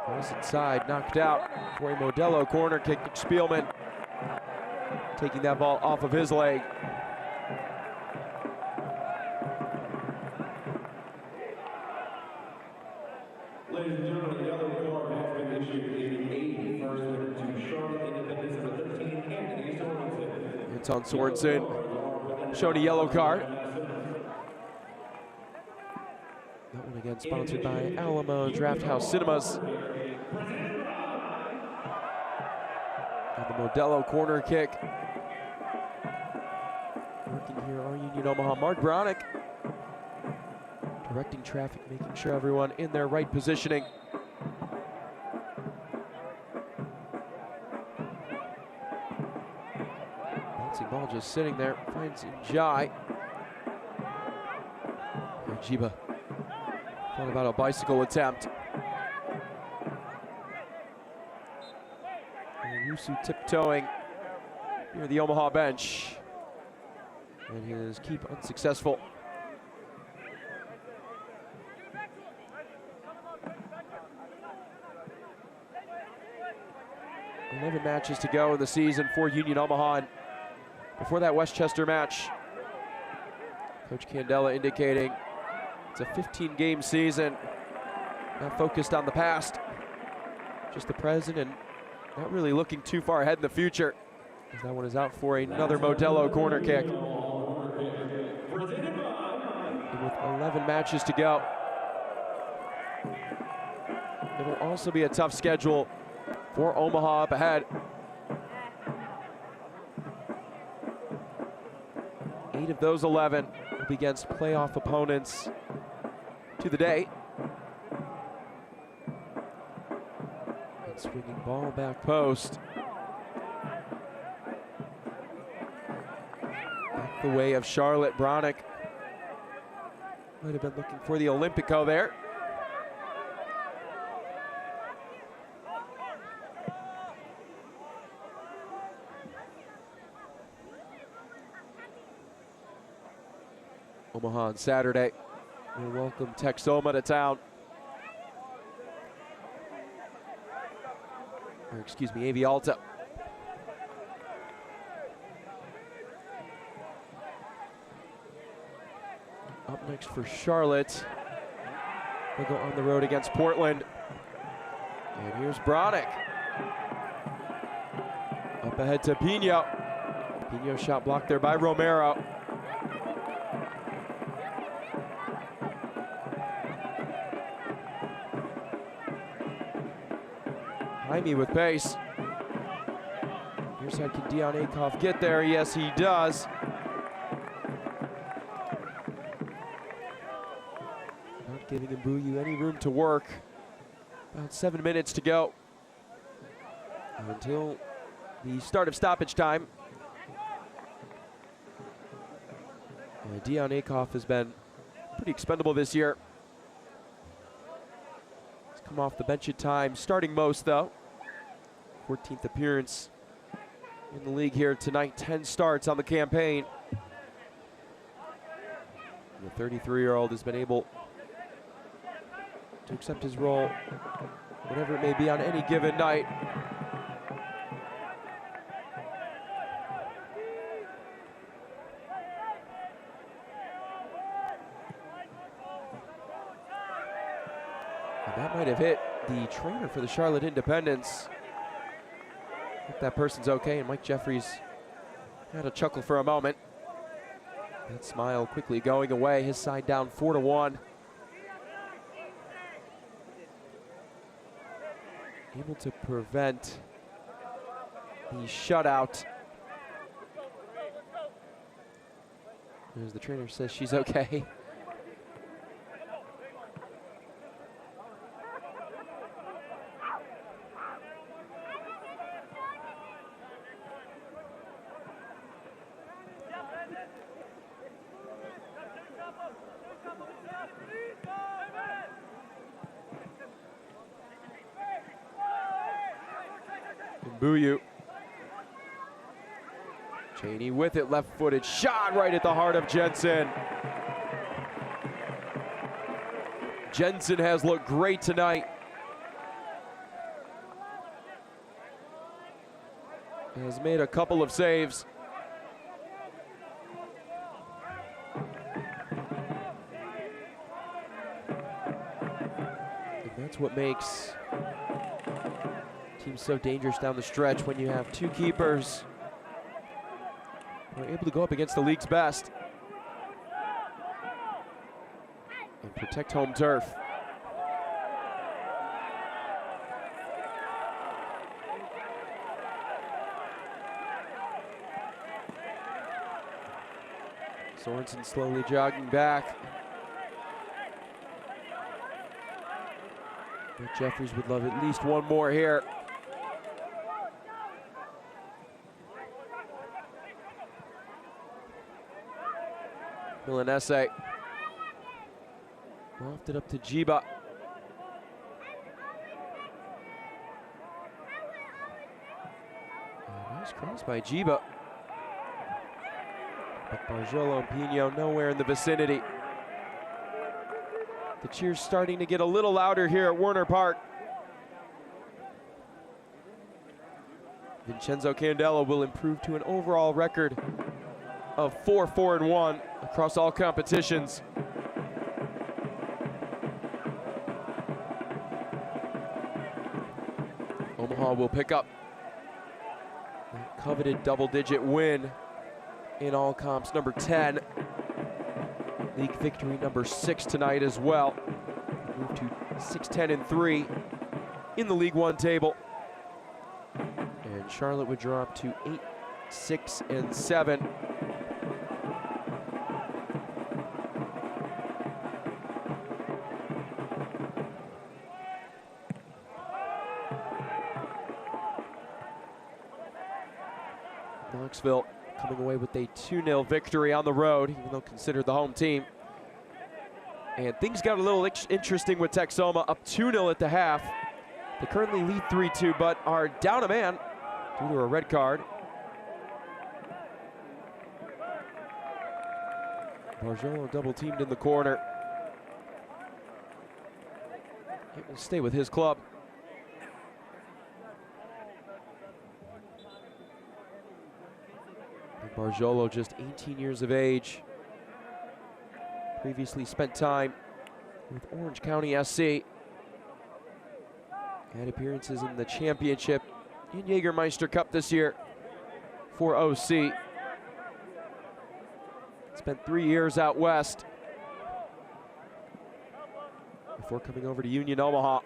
S1: Cross inside, knocked out for a Modelo corner kick. Spielman taking that ball off of his leg.
S4: Ladies and gentlemen, the yellow card has been issued in 81st minute to Charlotte Independence number 13, Anthony Sorensen.
S1: It's on Sorensen, showed a yellow card. That one again sponsored by Alamo Drafthouse Cinemas. And the Modelo corner kick. Working here on Union Omaha, Mark Bronick. Directing traffic, making sure everyone in their right positioning. Bouncing ball just sitting there, finds Njai. Jiba thought about a bicycle attempt. And Yusu tiptoeing near the Omaha bench. And his keep unsuccessful. 11 matches to go in the season for Union Omaha. And before that Westchester match, Coach Candela indicating it's a 15-game season, not focused on the past, just the present, and not really looking too far ahead in the future, as that one is out for another Modelo corner kick. And with 11 matches to go, It'll also be a tough schedule for Omaha up ahead. 8 of those 11 will be against playoff opponents to the day. And swinging ball back post. Back the way of Charlotte Bronick. Might have been looking for the Olympico there. Omaha on Saturday will welcome Texoma to town. Or excuse me, AV Alta. Up next for Charlotte. They'll go on the road against Portland. And here's Bronick. Up ahead to Pino. Pino shot blocked there by Romero. Jaime with pace. Here's how can Dion Akoff get there? Yes, he does. Not giving Mbuyu any room to work. About 7 minutes to go until the start of stoppage time. Dion Akoff has been pretty expendable this year. He's come off the bench at times, starting most though. 14th appearance in the league here tonight, 10 starts on the campaign. The 33-year-old has been able to accept his role, whatever it may be on any given night. And that might have hit the trainer for the Charlotte Independents. Hope that person's okay, and Mike Jeffries had a chuckle for a moment. That smile quickly going away, his side down 4-1. Able to prevent the shutout. As the trainer says she's okay. Mbuyu. Cheney with it, left-footed shot right at the heart of Jensen. Jensen has looked great tonight. Has made a couple of saves. And that's what makes teams so dangerous down the stretch, when you have two keepers who are able to go up against the league's best and protect home turf. Sorensen slowly jogging back. But Jeffries would love at least one more here. Milanese lofted up to Jiba. Nice cross by Jiba. But Barjolo and Pino nowhere in the vicinity. The cheers starting to get a little louder here at Werner Park. Vincenzo Candela will improve to an overall record of 4-4-1 across all competitions. Omaha will pick up that coveted double-digit win in all comps, number 10. League victory number 6 tonight as well. move to 6-10-3 in the League One table. And Charlotte would drop to 8-6-7. Knoxville coming away with a 2-0 victory on the road, even though considered the home team. And things got a little interesting with Texoma, up 2-0 at the half. They currently lead 3-2, but are down a man due to a red card. Barjolo double teamed in the corner. It will stay with his club. Barjolo, just 18 years of age. Previously spent time with Orange County SC. Had appearances in the championship and Jägermeister Cup this year for OC. Spent 3 years out west before coming over to Union Omaha.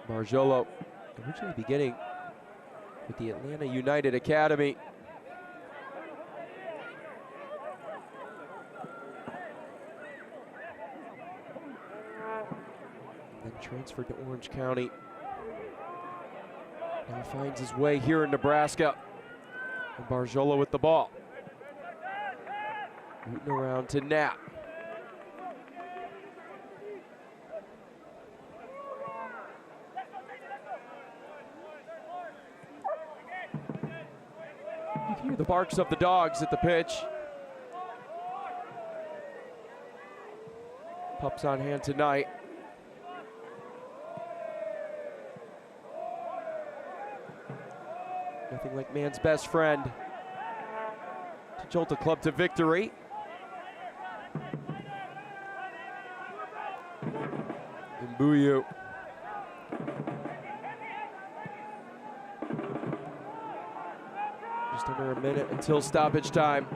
S1: Barjolo originally beginning with the Atlanta United Academy. And then transferred to Orange County. Now finds his way here in Nebraska. And Barjolo with the ball. Rooting around to Knapp. You can hear the barks of the dogs at the pitch. Pups on hand tonight. Nothing like man's best friend to jolt a club to victory. Mbuyu. Just under a minute until stoppage time.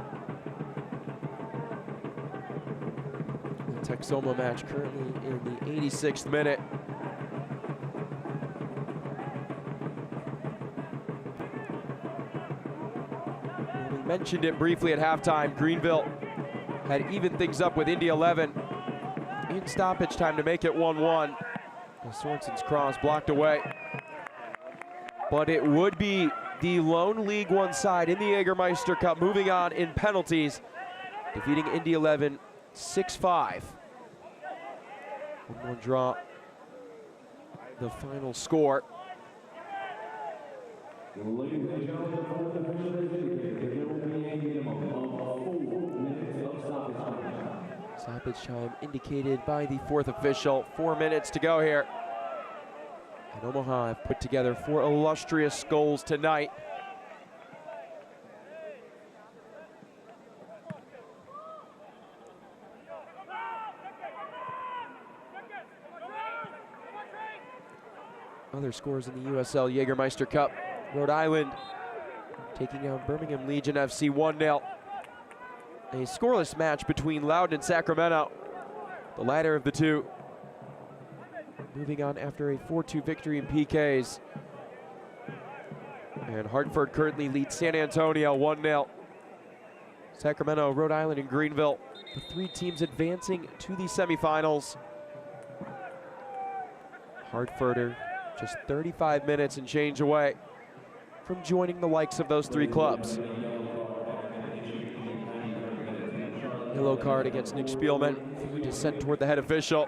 S1: The Texoma match currently in the 86th minute. We mentioned it briefly at halftime. Greenville had evened things up with Indy 11 in stoppage time to make it 1-1. Sorensen's cross blocked away. But it would be the lone League One side in the Jägermeister Cup moving on in penalties, defeating Indy 11 6-5. 1-1 draw, the final score. Stoppage time indicated by the fourth official. 4 minutes to go here. And Omaha have put together 4 illustrious goals tonight. Other scores in the USL Jägermeister Cup. Rhode Island taking out Birmingham Legion FC 1-0. A scoreless match between Loudoun and Sacramento, the latter of the two. Moving on after a 4-2 victory in PKs. And Hartford currently leads San Antonio 1-0. Sacramento, Rhode Island, and Greenville, the 3 teams advancing to the semifinals. Hartford are just 35 minutes and change away from joining the likes of those 3 clubs. Yellow card against Nick Spielman, descent toward the head official.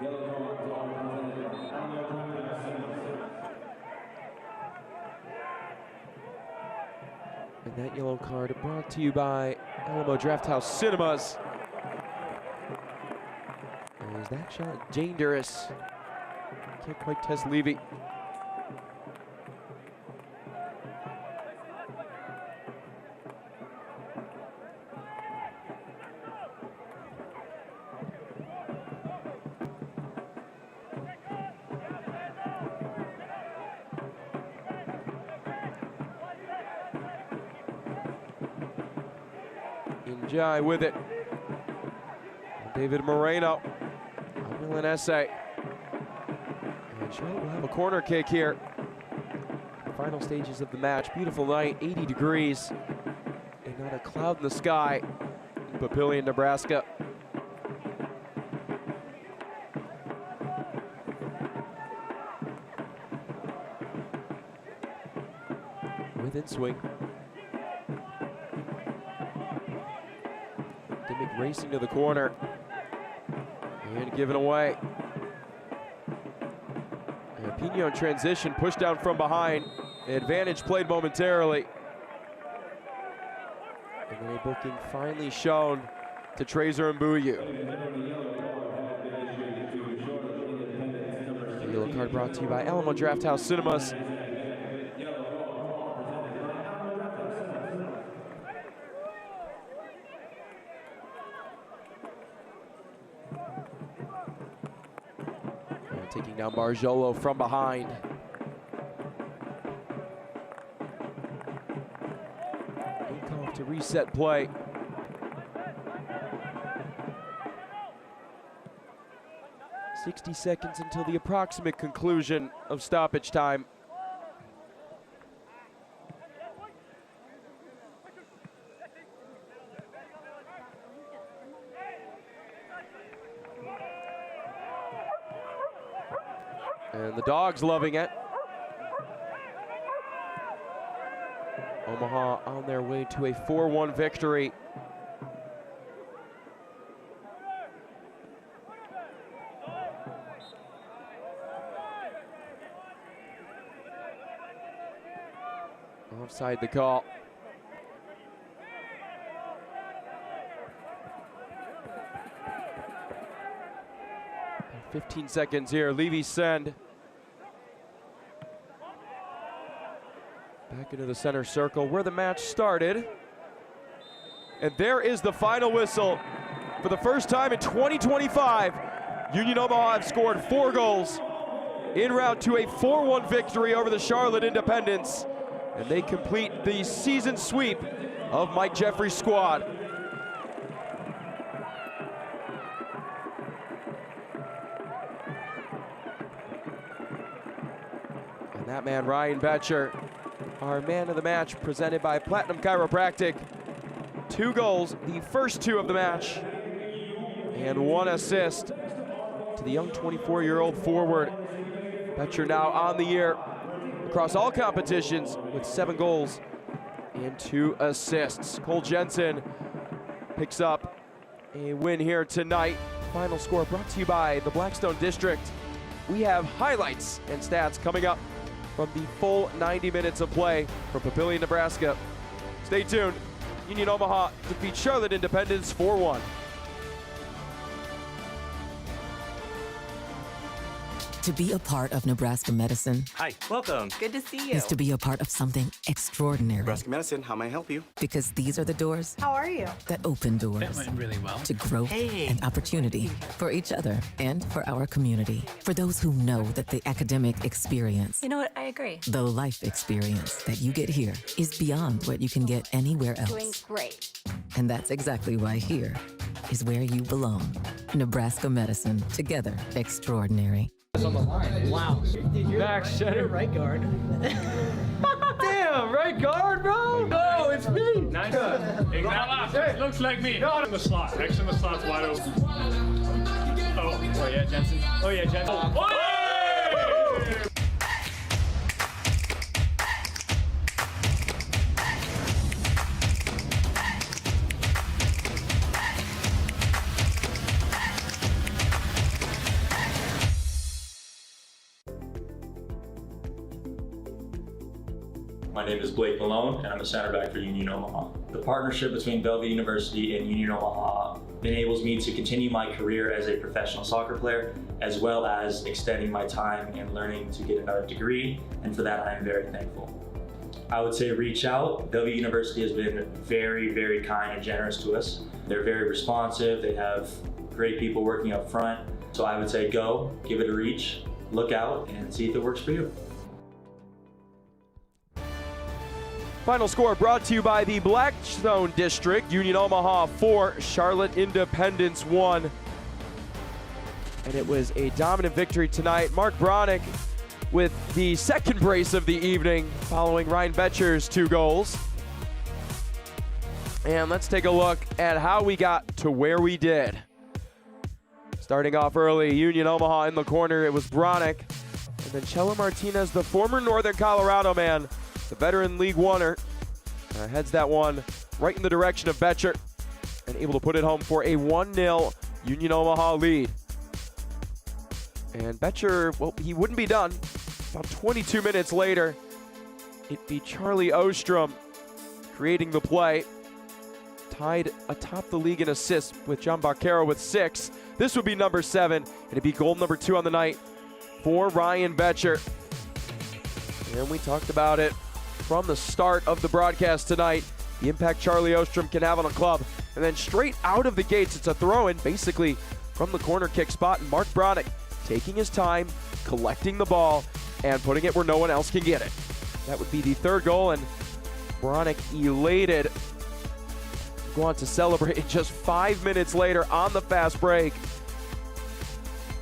S1: And that yellow card brought to you by Alamo Drafthouse Cinemas. And is that shot dangerous? Can't quite test Levy. Jai with it. David Moreno. Milanese. And Charlotte will have a corner kick here. Final stages of the match. Beautiful night, 80 degrees. And not a cloud in the sky in Papillion, Nebraska. Within swing. Dimmick racing to the corner. And given away. And Pino in transition, pushed down from behind. Advantage played momentarily. And then a booking finally shown to Trezer Mbuyu. The yellow card brought to you by Alamo Drafthouse Cinemas. Taking down Barjolo from behind. Akoff to reset play. "60 seconds until the approximate conclusion of stoppage time. And the Dogs loving it. Omaha on their way to a 4-1 victory. Offside the call. About 15 seconds here. Levy send. Back into the center circle where the match started. And there is the final whistle. For the first time in 2025, Union Omaha have scored 4 goals en route to a 4-1 victory over the Charlotte Independents. And they complete the season sweep of Mike Jeffrey's squad. And that man, Ryan Betcher, our man of the match, presented by Platinum Chiropractic. 2 goals, the first 2 of the match, and 1 assist to the young 24-year-old forward. Betcher now on the year across all competitions with 7 goals and 2 assists. Cole Jensen picks up a win here tonight. Final score brought to you by the Blackstone District. We have highlights and stats coming up from the full 90 minutes of play from Papillion, Nebraska. Stay tuned. Union Omaha defeats Charlotte Independents 4-1.
S5: To be a part of Nebraska medicine
S20: Hi, welcome.
S21: Good to see you.
S5: is to be a part of something extraordinary.
S20: Nebraska Medicine, how may I help you?
S5: Because these are the doors
S21: How are you?
S5: that open doors
S20: That went really well.
S5: to growth
S21: Hey.
S5: and opportunity for each other and for our community. For those who know that the academic experience,
S21: You know what? I agree.
S5: the life experience that you get here is beyond what you can get anywhere
S21: Doing
S5: else.
S21: great.
S5: And that's exactly why here is where you belong. Nebraska medicine, together extraordinary.
S17: On the line. Wow. Back center. Right guard. Damn, right guard, bro. No, it's me.
S18: Nice. Exactly. Looks like me. In the slot. X in the slot's wide open. Oh yeah, Jensen. Oh yeah, Jensen. Oh.
S22: My name is Blake Malone, and I'm a center back for Union Omaha. The partnership between Bellevue University and Union Omaha enables me to continue my career as a professional soccer player, as well as extending my time and learning to get another degree, and for that I am very thankful. I would say reach out. Bellevue University has been very, very kind and generous to us. They're very responsive, they have great people working up front, so I would say go, give it a reach, look out, and see if it works for you.
S1: Final score brought to you by the Blackstone District. Union Omaha 4, Charlotte Independence 1. And it was a dominant victory tonight. Mark Bronick with the second brace of the evening following Ryan Betcher's 2 goals. And let's take a look at how we got to where we did. Starting off early, Union Omaha in the corner, it was Bronick. And then Chelo Martinez, the former Northern Colorado man, the veteran League Oneer, heads that one right in the direction of Betcher and able to put it home for a 1-0 Union Omaha lead. And Betcher, well, he wouldn't be done. About 22 minutes later, it'd be Charlie Ostrom creating the play. Tied atop the league in assists with John Barquero with 6. This would be number 7, and it'd be goal number 2 on the night for Ryan Betcher. And we talked about it from the start of the broadcast tonight, the impact Charlie Ostrom can have on a club. And then straight out of the gates, it's a throw-in, basically from the corner kick spot, and Mark Bronick taking his time, collecting the ball, and putting it where no one else can get it. That would be the 3rd goal, and Bronick elated. Go on to celebrate just 5 minutes later on the fast break.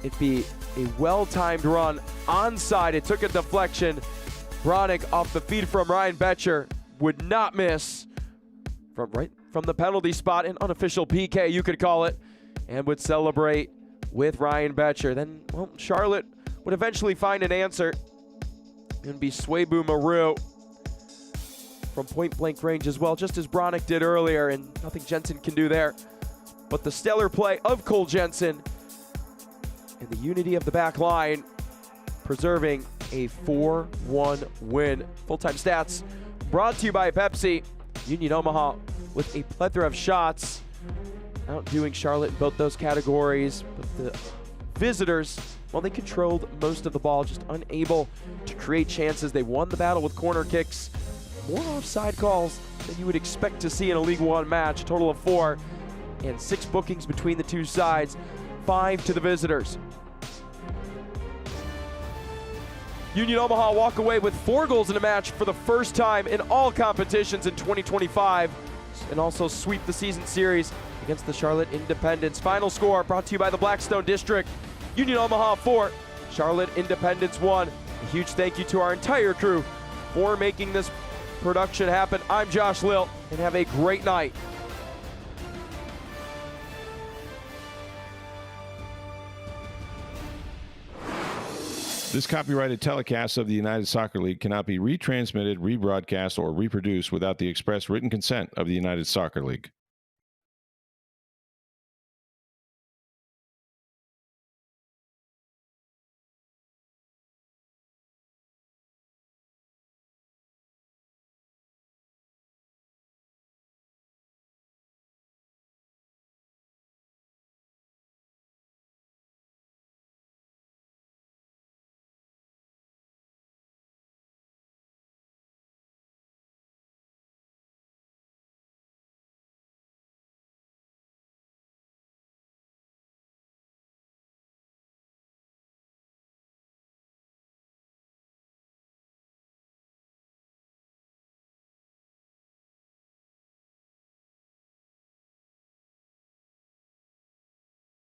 S1: It'd be a well-timed run onside. It took a deflection. Bronick off the feed from Ryan Betcher would not miss from right from the penalty spot, an unofficial PK you could call it, and would celebrate with Ryan Betcher. Then, well, Charlotte would eventually find an answer and be Swabu Maru from point-blank range as well, just as Bronick did earlier, and nothing Jensen can do there. But the stellar play of Cole Jensen and the unity of the back line preserving a 4-1 win. Full-time stats brought to you by Pepsi. Union Omaha with a plethora of shots, outdoing Charlotte in both those categories. But the visitors, well, they controlled most of the ball, just unable to create chances. They won the battle with corner kicks. More offside calls than you would expect to see in a League One match. A total of 4 and 6 bookings between the two sides. 5 to the visitors. Union Omaha walk away with 4 goals in a match for the first time in all competitions in 2025, and also sweep the season series against the Charlotte Independence. Final score brought to you by the Blackstone District. Union Omaha 4, Charlotte Independence 1. A huge thank you to our entire crew for making this production happen. I'm Josh Lill, and have a great night.
S3: This copyrighted telecast of the United Soccer League cannot be retransmitted, rebroadcast, or reproduced without the express written consent of the United Soccer League.